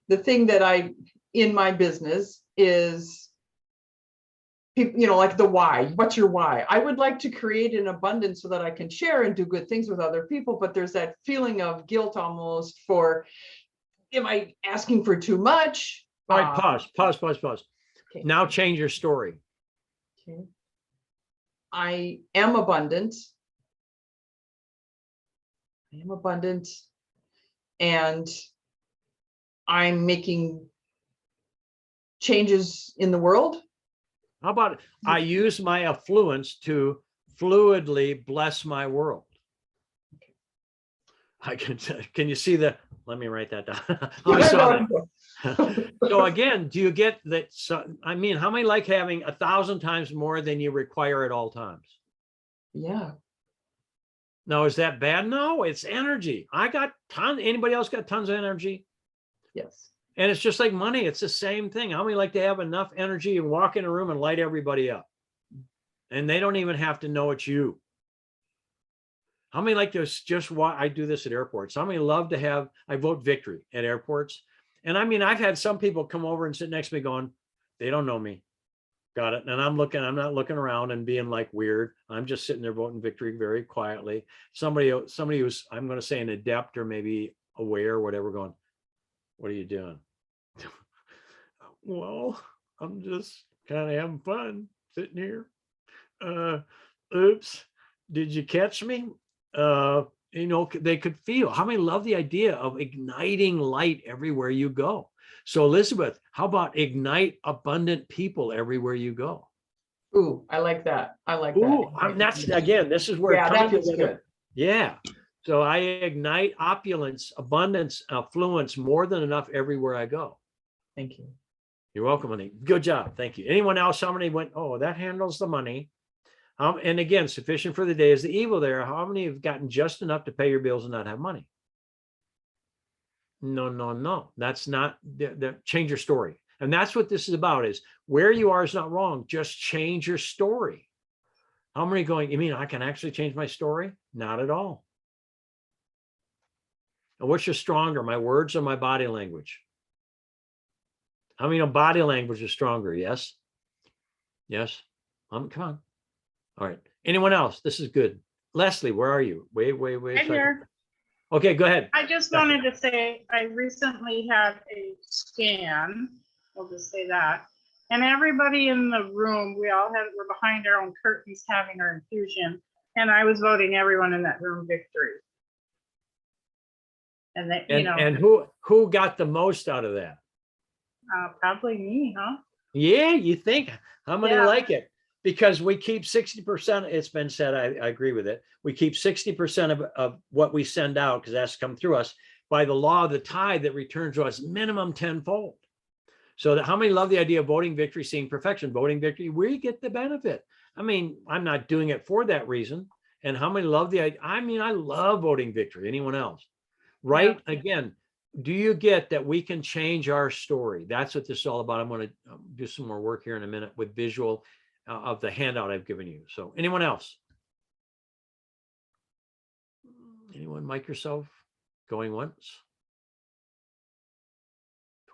the thing that in my business is, you know, like the why. What's your why? I would like to create an abundance so that I can share and do good things with other people, but there's that feeling of guilt almost for, am I asking for too much? All right, pause. Okay. Now change your story. Okay. I am abundant. And I'm making changes in the world. How about I use my affluence to fluidly bless my world? I can you see let me write that down. I saw that. So again, do you get that? So, I mean, how many like having 1,000 times more than you require at all times? Yeah. No, is that bad? No, it's energy. I got tons. Anybody else got tons of energy? Yes. And it's just like money. It's the same thing. How many like to have enough energy and walk in a room and light everybody up? And they don't even have to know it's you. How many like to just watch? I do this at airports. How many love to have, I vote victory at airports. And I mean, I've had some people come over and sit next to me going, they don't know me. Got it. And I'm not looking around and being like weird. I'm just sitting there voting victory very quietly. Somebody who's, I'm going to say an adept or maybe aware or whatever, going, what are you doing? Well, I'm just kind of having fun sitting here. Oops. Did you catch me? You know, they could feel. How many love the idea of igniting light everywhere you go? So Elizabeth, how about ignite abundant people everywhere you go? Ooh, I like that. I like Ooh, that. that's again, this is where Yeah, that feels good. Yeah. So I ignite opulence, abundance, affluence, more than enough everywhere I go. Thank you. You're welcome, honey. Good job. Thank you. Anyone else? How many went, oh, that handles the money? And again, sufficient for the day is the evil there. How many have gotten just enough to pay your bills and not have money? No. That's not change your story. And that's what this is about, is where you are is not wrong. Just change your story. How many going, you mean I can actually change my story? Not at all. And what's your stronger, my words or my body language? How many body language is stronger? Yes. Yes. Come on. All right. Anyone else? This is good. Leslie, where are you? Wait. I'm here. Okay, go ahead. I just wanted to say I recently had a scan. We'll just say that. And everybody in the room, we're behind our own curtains having our infusion. And I was voting everyone in that room victory. And that, And who got the most out of that? probably me, huh? Yeah, you think? How many Yeah. like it? Because we keep 60%, it's been said, I agree with it. We keep 60% of what we send out, because that's come through us, by the law of the tide that returns to us minimum tenfold. So that how many love the idea of voting victory, seeing perfection, voting victory, we get the benefit. I mean, I'm not doing it for that reason. And how many love the idea? I mean, I love voting victory. Anyone else? Right? Yeah. Again, do you get that we can change our story? That's what this is all about. I'm going to do some more work here in a minute with visual of the handout I've given you. So anyone else? Anyone? Mic yourself. Going once.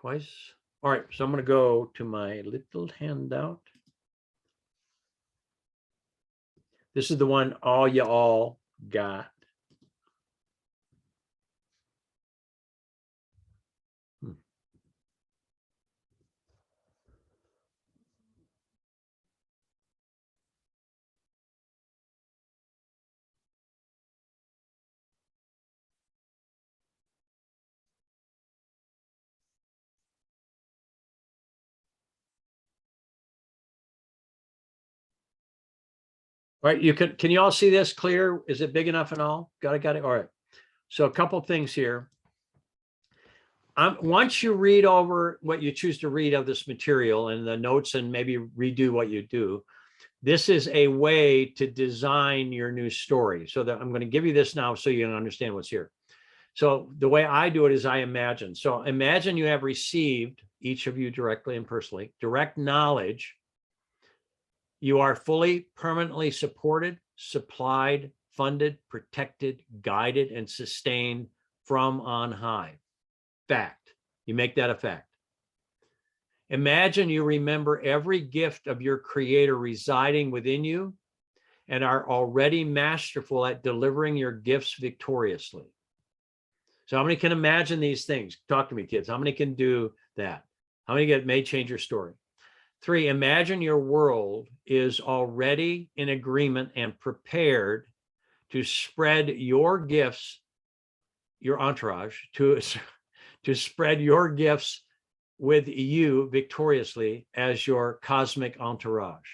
twice. All right, so I'm going to go to my little handout. This is the one all you all got. All right, can you all see this clear? Is it big enough and all? Got it. All right. So a couple things here. Once you read over what you choose to read of this material and the notes and maybe redo what you do, this is a way to design your new story. So that I'm going to give you this now so you can understand what's here. So the way I do it is I imagine. So imagine you have received, each of you directly and personally, direct knowledge. You are fully, permanently supported, supplied, funded, protected, guided, and sustained from on high. Fact. You make that a fact. Imagine you remember every gift of your creator residing within you and are already masterful at delivering your gifts victoriously. So how many can imagine these things? Talk to me, kids. How many can do that? How many may change your story? 3, imagine your world is already in agreement and prepared to spread your gifts, your entourage, to spread your gifts with you victoriously as your cosmic entourage.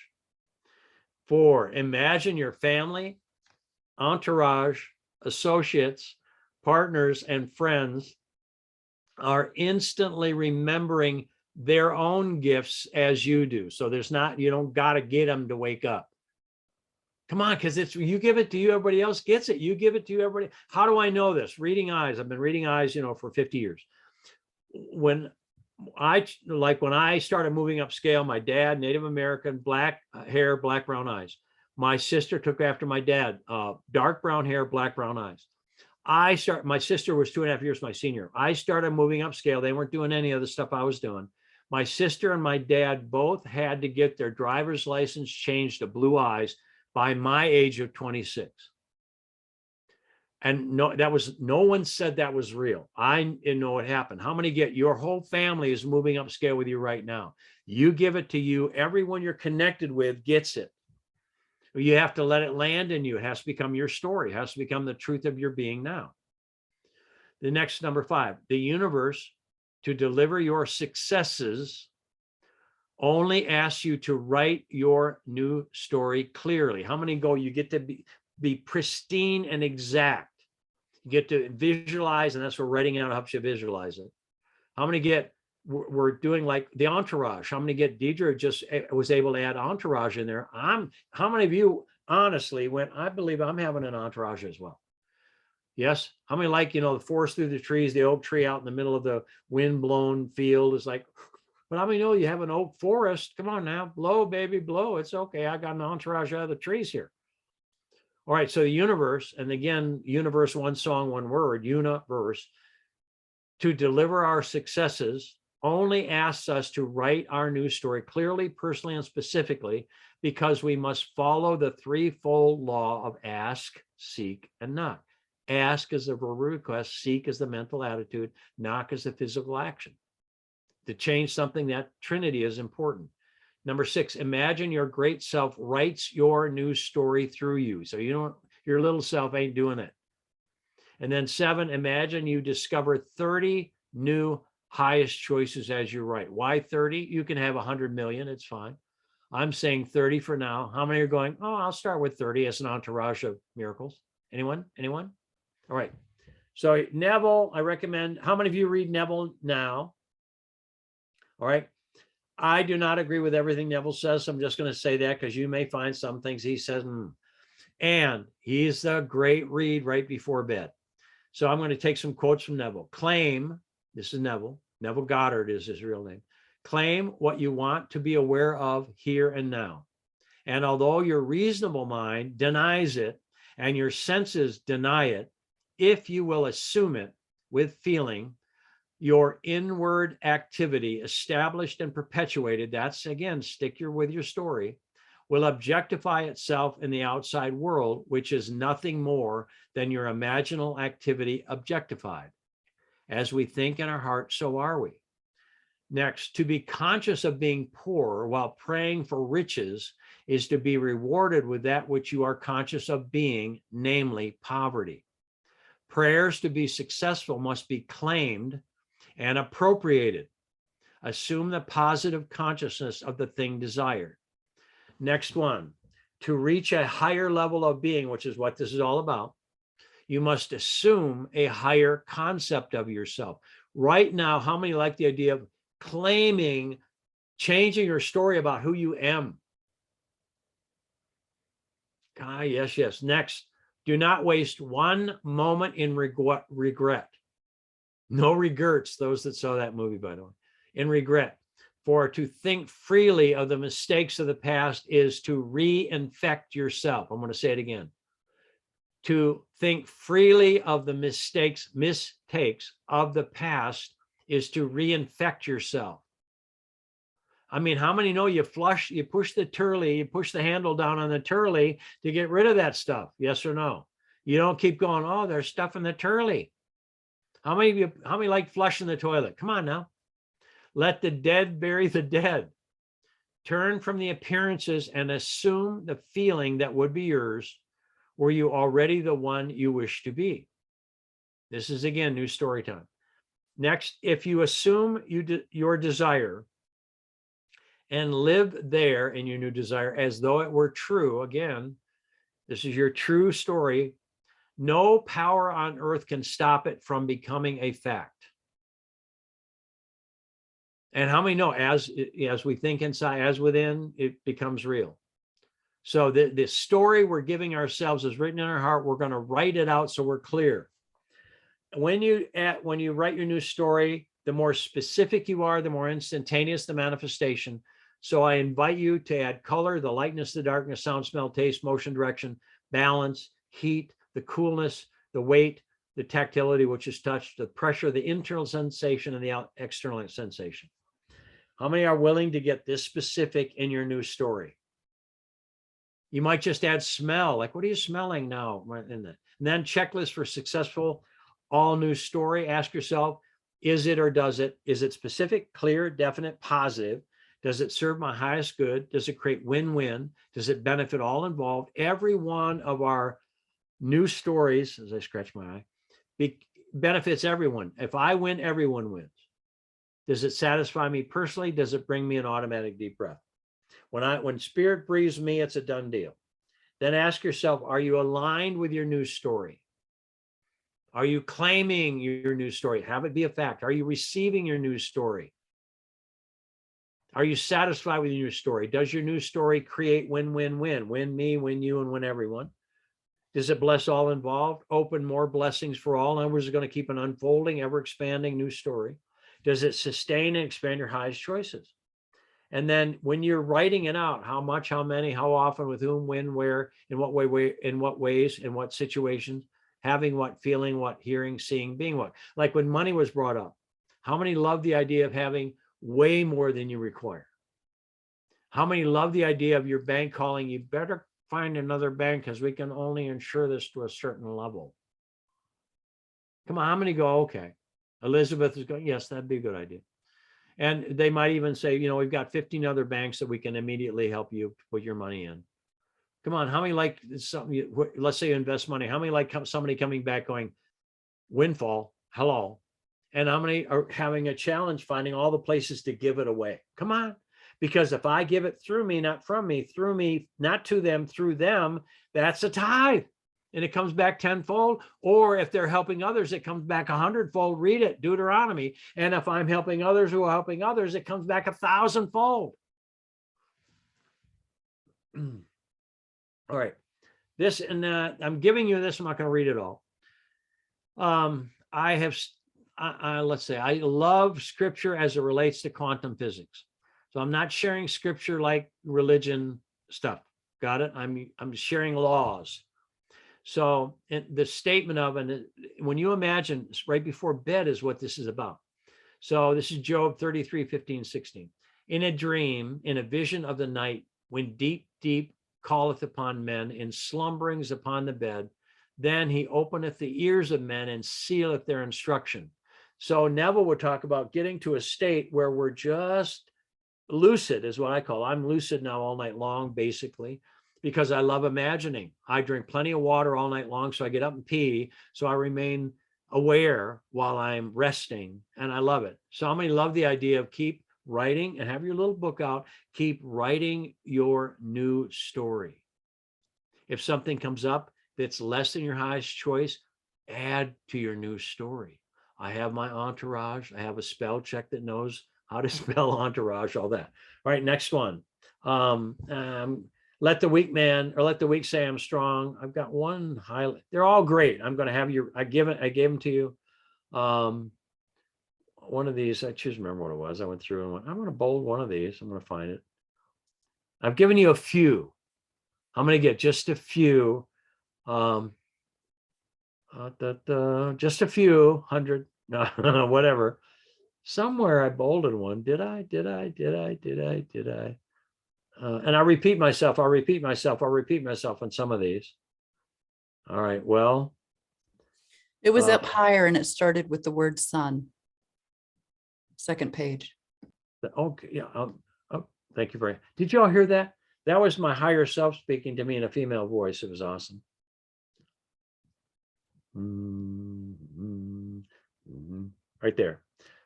4, imagine your family, entourage, associates, partners, and friends are instantly remembering their own gifts as you do. So you don't got to get them to wake up. Come on, because you give it to you, everybody else gets it. You give it to you, everybody. How do I know this? Reading eyes. I've been reading eyes, for 50 years. When I started moving upscale, my dad, Native American, black hair, black, brown eyes. My sister took after my dad, dark brown hair, black, brown eyes. My sister was 2.5 years my senior. I started moving upscale. They weren't doing any of the stuff I was doing. My sister and my dad both had to get their driver's license changed to blue eyes by my age of 26. And no one said that was real. I know it happened. How many get your whole family is moving upscale with you right now? You give it to you. Everyone you're connected with gets it. You have to let it land in you. It has to become your story. It has to become the truth of your being now. The next, number 5, the universe, to deliver your successes, only asks you to write your new story clearly. How many go, you get to be pristine and exact. You get to visualize, and that's what writing out helps you visualize it. How many get, we're doing like the entourage. How many get, Deidre just was able to add entourage in there. How many of you honestly went, I believe I'm having an entourage as well? Yes. How many like, the forest through the trees, the oak tree out in the middle of the wind-blown field is like, but how many know you have an oak forest? Come on now, blow, baby, blow. It's okay. I got an entourage out of the trees here. All right. So the universe, and again, universe, one song, one word, universe, to deliver our successes only asks us to write our new story clearly, personally, and specifically, because we must follow the threefold law of ask, seek, and knock. Ask is the verbal request, seek is the mental attitude, knock is the physical action. To change something, that trinity is important. Number 6, imagine your great self writes your new story through you. So your little self ain't doing it. And then 7, imagine you discover 30 new highest choices as you write. Why 30? You can have 100 million, it's fine. I'm saying 30 for now. How many are going, oh, I'll start with 30 as an entourage of miracles? Anyone? All right. So Neville, I recommend, how many of you read Neville now? All right. I do not agree with everything Neville says. So I'm just going to say that because you may find some things he says. And he's a great read right before bed. So I'm going to take some quotes from Neville. Claim, this is Neville Goddard is his real name. Claim what you want to be aware of here and now. And although your reasonable mind denies it and your senses deny it, if you will assume it with feeling, your inward activity established and perpetuated, that's again, stick with your story, will objectify itself in the outside world, which is nothing more than your imaginal activity objectified. As we think in our heart, so are we. Next, to be conscious of being poor while praying for riches is to be rewarded with that which you are conscious of being, namely poverty. Prayers to be successful must be claimed and appropriated. Assume the positive consciousness of the thing desired. Next one, to reach a higher level of being, which is what this is all about, you must assume a higher concept of yourself. Right now, how many like the idea of claiming, changing your story about who you am? Yes, yes. Next, do not waste one moment in regret. No regrets, those that saw that movie, by the way, in regret. For to think freely of the mistakes of the past is to reinfect yourself. I'm going to say it again. To think freely of the mistakes of the past is to reinfect yourself. I mean, how many know you push the turley, you push the handle down on the turley to get rid of that stuff? Yes or no? You don't keep going, oh, there's stuff in the turley. How many like flushing the toilet? Come on now. Let the dead bury the dead. Turn from the appearances and assume the feeling that would be yours. Were you already the one you wish to be? This is, again, new story time. Next, if you assume your desire and live there in your new desire as though it were true, again, this is your true story, no power on earth can stop it from becoming a fact. And how many know, as we think inside, as within, it becomes real. So the story we're giving ourselves is written in our heart. We're going to write it out so we're clear. When you write your new story, the more specific you are, the more instantaneous the manifestation. So I invite you to add color, the lightness, the darkness, sound, smell, taste, motion, direction, balance, heat, the coolness, the weight, the tactility, which is touch, the pressure, the internal sensation, and the external sensation. How many are willing to get this specific in your new story? You might just add smell, like, what are you smelling now? And then checklist for successful all new story. Ask yourself, is it or does it? Is it specific, clear, definite, positive? Does it serve my highest good? Does it create win-win? Does it benefit all involved? Every one of our new stories, as I scratch my eye, benefits everyone. If I win, everyone wins. Does it satisfy me personally? Does it bring me an automatic deep breath? When spirit breathes me, it's a done deal. Then ask yourself, are you aligned with your new story? Are you claiming your new story? Have it be a fact. Are you receiving your new story? Are you satisfied with your new story? Does your new story create win-win-win? Win me, win you, and win everyone? Does it bless all involved? Open more blessings for all? In other words, it's going to keep an unfolding, ever-expanding new story. Does it sustain and expand your highest choices? And then when you're writing it out, how much, how many, how often, with whom, when, where, in what way, in what ways, in what situations, having what, feeling what, hearing, seeing, being what. Like when money was brought up, how many love the idea of having way more than you require? How many love the idea of your bank calling, you better find another bank because we can only insure this to a certain level? Come on, how many go, okay. Elizabeth is going, yes, that'd be a good idea. And they might even say, we've got 15 other banks that we can immediately help you put your money in. Come on, how many like something? Let's say you invest money. How many like somebody coming back going, windfall, hello? And how many are having a challenge finding all the places to give it away? Come on, because if I give it through me, not from me, through me, not to them, through them, that's a tithe. And it comes back tenfold. Or if they're helping others, it comes back 100-fold. Read it, Deuteronomy. And if I'm helping others who are helping others, it comes back 1,000-fold. All right. This, and I'm giving you this. I'm not going to read it all. Let's say I love scripture as it relates to quantum physics. So I'm not sharing scripture like religion stuff. Got it? I'm sharing laws. So the statement of, and when you imagine right before bed is what this is about. So this is Job 33, 15, 16. In a dream, in a vision of the night, when deep, deep calleth upon men, in slumberings upon the bed, then he openeth the ears of men and sealeth their instruction. So Neville would talk about getting to a state where we're just lucid, is what I call. I'm lucid now all night long, basically, because I love imagining. I drink plenty of water all night long, so I get up and pee, so I remain aware while I'm resting, and I love it. So how many love the idea of keep writing and have your little book out, keep writing your new story. If something comes up that's less than your highest choice, add to your new story. I have my entourage. I have a spell check that knows how to spell entourage, all that. All right, next one. Let the weak man, or let the weak say I'm strong. I've got one highlight. They're all great. I'm going to have you, I gave them to you. One of these, I choose to remember what it was. I went through and went, I'm going to bold one of these. I'm going to find it. I've given you a few. I'm going to get just a few. Just a few 100, no, whatever. Somewhere I bolded one. Did I? And I repeat myself on some of these. All right, well. It was up higher and it started with the word sun. Second page. Okay, yeah. Oh, thank you very much. Did you all hear that? That was my higher self speaking to me in a female voice. It was awesome. Right there.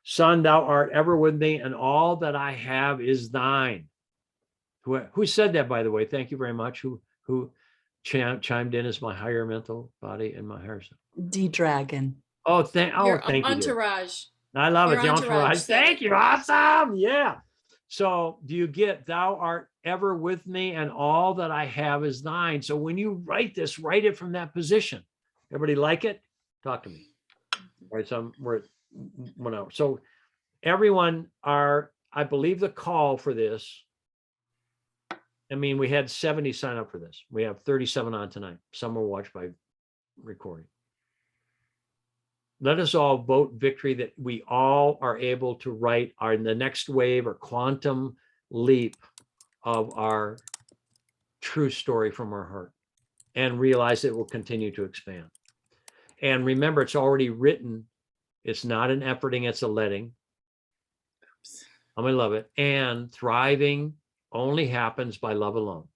Son, thou art ever with me, and all that I have is thine. Who said that, by the way? Thank you very much. Who chimed in as my higher mental body and my higher self? D-Dragon. Oh, thank you. Entourage. I love Your it. The entourage. said Thank you. Awesome. Yeah. So do you get thou art ever with me and all that I have is thine? So when you write this, write it from that position. Everybody like it? Talk to me. All right. So we're at 1 hour. So everyone I believe the call for this, I mean, we had 70 sign up for this. We have 37 on tonight. Some will watch by recording. Let us all vote victory that we all are able to write the next wave or quantum leap of our true story from our heart and realize it will continue to expand. And remember, it's already written. It's not an efforting, it's a letting. I'm going to love it. And thriving only happens by love alone.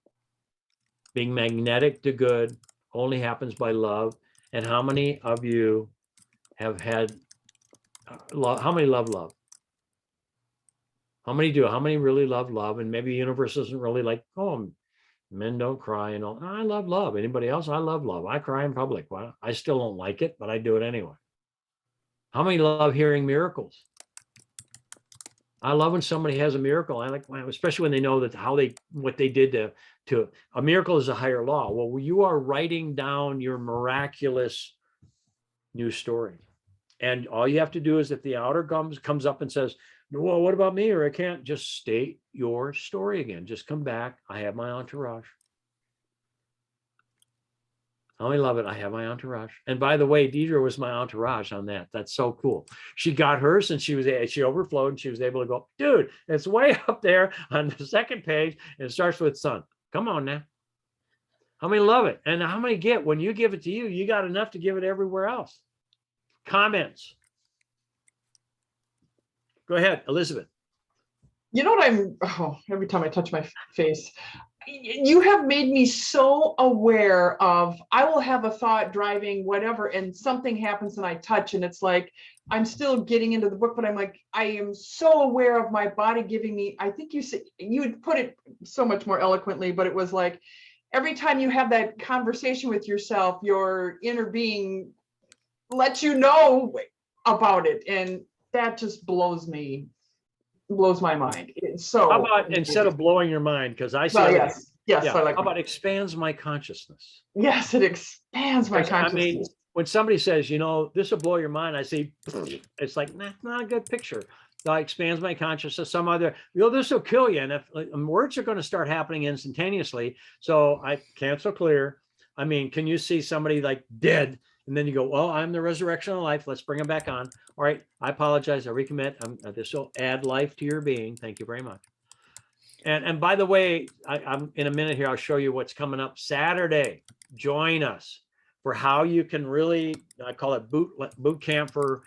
Being magnetic to good only happens by love. And how many of you have had love? How many love? How many do? How many really love? And maybe the universe isn't really like, oh, men don't cry and all. I love love. Anybody else? I love love. I cry in public. Well, I still don't like it, but I do it anyway. How many love hearing miracles? I love when somebody has a miracle. I like, especially when they know that what they did to a miracle is a higher law. Well, you are writing down your miraculous new story. And all you have to do is if the outer comes up and says, well, what about me? Or I can't, just state your story again. Just come back. I have my entourage. I love it. I have my entourage. And by the way, Deidre was my entourage on that. That's so cool. She got hers and she overflowed and she was able to go, dude, it's way up there on the second page and it starts with sun. Come on now. How many love it? And how many get when you give it to you, you got enough to give it everywhere else. Comments. Go ahead, Elizabeth. You know what every time I touch my face, you have made me so aware of, I will have a thought driving, whatever, and something happens and I touch and it's like, I'm still getting into the book, but I'm like, I am so aware of my body giving me, I think you said, you would put it so much more eloquently, but it was like, every time you have that conversation with yourself, your inner being lets you know about it. And that just blows my mind. It's so. How about instead of blowing your mind, because I say, yes, yeah, I like. How about expands my consciousness? Yes, it expands my consciousness. I mean, when somebody says, this will blow your mind, I say, it's like, nah, not a good picture. That expands my consciousness. Some other, this will kill you. And if words are going to start happening instantaneously, so I cancel clear. I mean, can you see somebody like dead And then you go, well, I'm the resurrection of life. Let's bring them back on. All right. I apologize. I recommit. This will add life to your being. Thank you very much. And by the way, I'm in a minute here. I'll show you what's coming up Saturday. Join us for how you can really, I call it boot camp for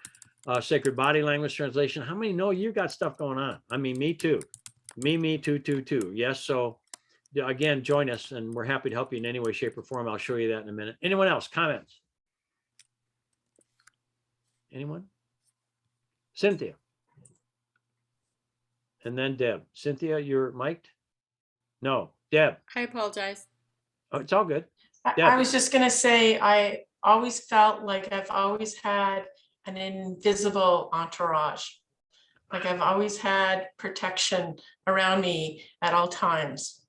sacred body language translation. How many know you got stuff going on? I mean, me too. Me too. Yes. So again, join us and we're happy to help you in any way, shape, or form. I'll show you that in a minute. Anyone else? Comments? Anyone? Cynthia. And then Deb. Cynthia, you're mic'd? No, Deb. I apologize. Oh, it's all good. I was just gonna say, I always felt like I've always had an invisible entourage. Like I've always had protection around me at all times.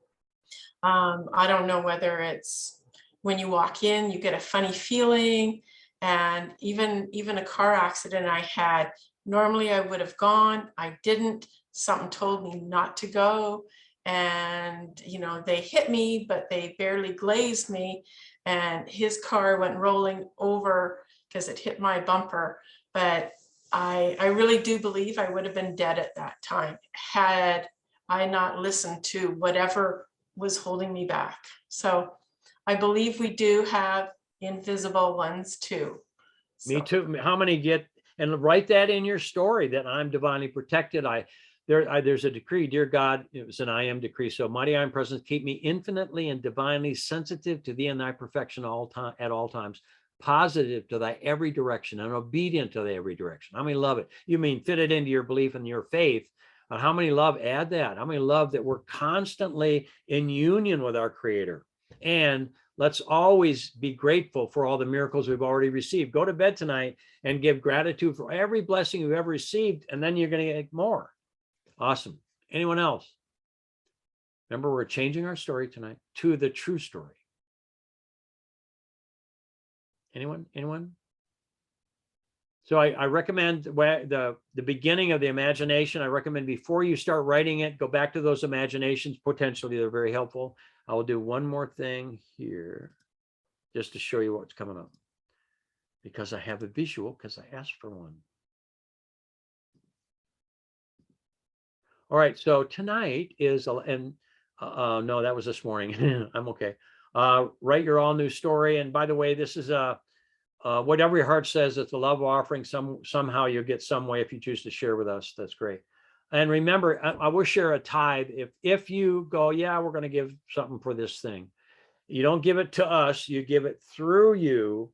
I don't know whether it's when you walk in, you get a funny feeling, and even a car accident I had, normally I would have gone, I didn't, something told me not to go. And, you know, they hit me, but they barely glazed me. And his car went rolling over because it hit my bumper. But I really do believe I would have been dead at that time had I not listened to whatever was holding me back. So I believe we do have invisible ones too. Me So. too. How many get, and write that in your story that I'm divinely protected. There's a decree, dear God, it was an I am decree. So mighty I am present, keep me infinitely and divinely sensitive to thee and thy perfection at all times, positive to thy every direction and obedient to thy every direction. How many love it? You mean fit it into your belief and your faith. How many love, add that. How many love that we're constantly in union with our Creator. And let's always be grateful for all the miracles we've already received. Go to bed tonight and give gratitude for every blessing you've ever received, and then you're going to get more. Awesome. Anyone else? Remember, we're changing our story tonight to the true story. Anyone? So I recommend the beginning of the imagination. I recommend before you start writing it, go back to those imaginations. Potentially, they're very helpful. I will do one more thing here just to show you what's coming up, because I have a visual, because I asked for one. All right, so tonight is, and no, that was this morning. I'm okay. Write your all new story. And by the way, this is whatever your heart says, it's a love offering. Somehow you'll get some way if you choose to share with us. That's great. And remember, I will share a tithe. If you go, yeah, we're going to give something for this thing. You don't give it to us. You give it through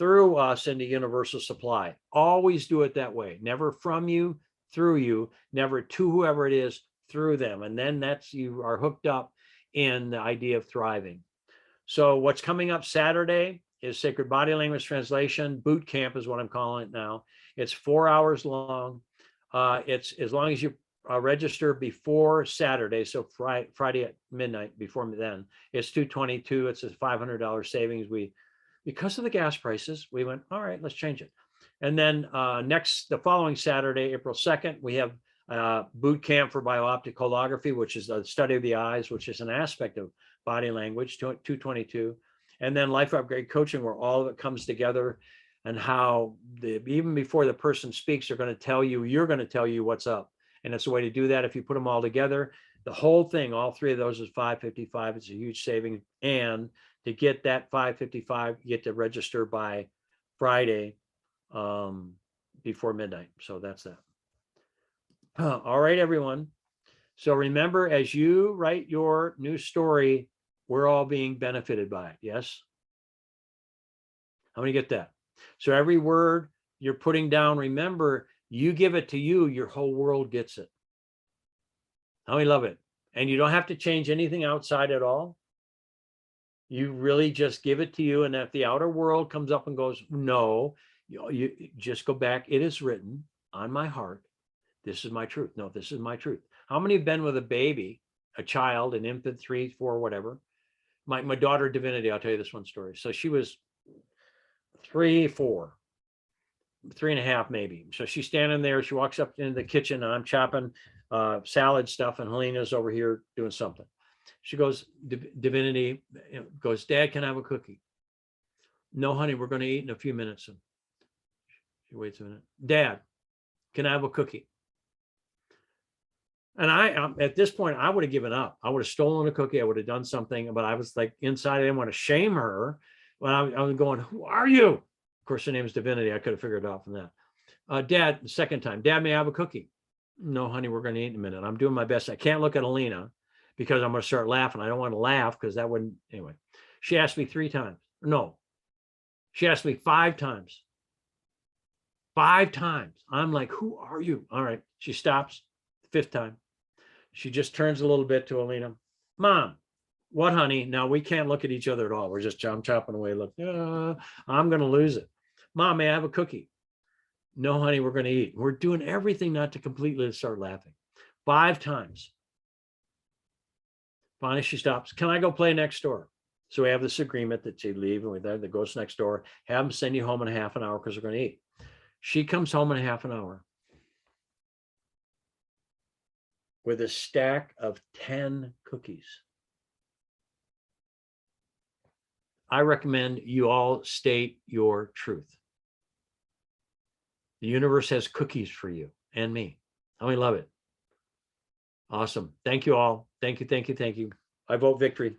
us into universal supply. Always do it that way. Never from you, through you, never to whoever it is, through them. And then you are hooked up in the idea of thriving. So what's coming up Saturday is Sacred Body Language Translation Boot Camp is what I'm calling it now. It's 4 hours long. It's as long as you register before Saturday, so Friday at midnight. Before then, it's $222. It's a $500 savings. Because of the gas prices, we went, all right, let's change it. And then the following Saturday, April 2nd, we have boot camp for biooptic holography, which is the study of the eyes, which is an aspect of body language, 222. And then life upgrade coaching, where all of it comes together, and how even before the person speaks, you're going to tell you what's up. And it's a way to do that. If you put them all together, the whole thing, all three of those is $555. It's a huge saving. And to get that $555, you get to register by Friday before midnight. So that's that. All right, everyone. So remember, as you write your new story, we're all being benefited by it. Yes? How many get that? So every word you're putting down, remember, you give it to you, your whole world gets it. How many love it? And you don't have to change anything outside at all. You really just give it to you. And if the outer world comes up and goes, no, you just go back. It is written on my heart. This is my truth. No, this is my truth. How many have been with a baby, a child, an infant, 3, 4, whatever? My daughter Divinity, I'll tell you this one story. So she was 3, 4, 3.5 maybe. So she's standing there. She walks up into the kitchen and I'm chopping salad stuff, and Helena's over here doing something. She goes, Divinity goes, Dad, can I have a cookie? No, honey, we're going to eat in a few minutes. She waits a minute. Dad, can I have a cookie? And I, at this point, I would have given up. I would have stolen a cookie. I would have done something, but I was like inside, I didn't want to shame her. But I was going, who are you? Of course, her name is Divinity. I could have figured it out from that. Dad, the second time, Dad, may I have a cookie? No, honey, we're going to eat in a minute. I'm doing my best. I can't look at Alina because I'm going to start laughing. I don't want to laugh because that wouldn't, anyway. She asked me 3 times. No, she asked me 5 times. 5 times. I'm like, who are you? All right. She stops. 5th time. She just turns a little bit to Alina. Mom, what, honey? Now we can't look at each other at all. We're just chopping away. Look, I'm going to lose it. Mom, may I have a cookie? No, honey, we're going to eat. We're doing everything not to completely start laughing. 5 times. Finally, she stops. Can I go play next door? So we have this agreement that you leave and that goes next door. Have them send you home in a half an hour because we're going to eat. She comes home in a half an hour with a stack of 10 cookies. I recommend you all state your truth. The universe has cookies for you and me. And we love it. Awesome. Thank you all. Thank you, thank you, thank you. I vote victory.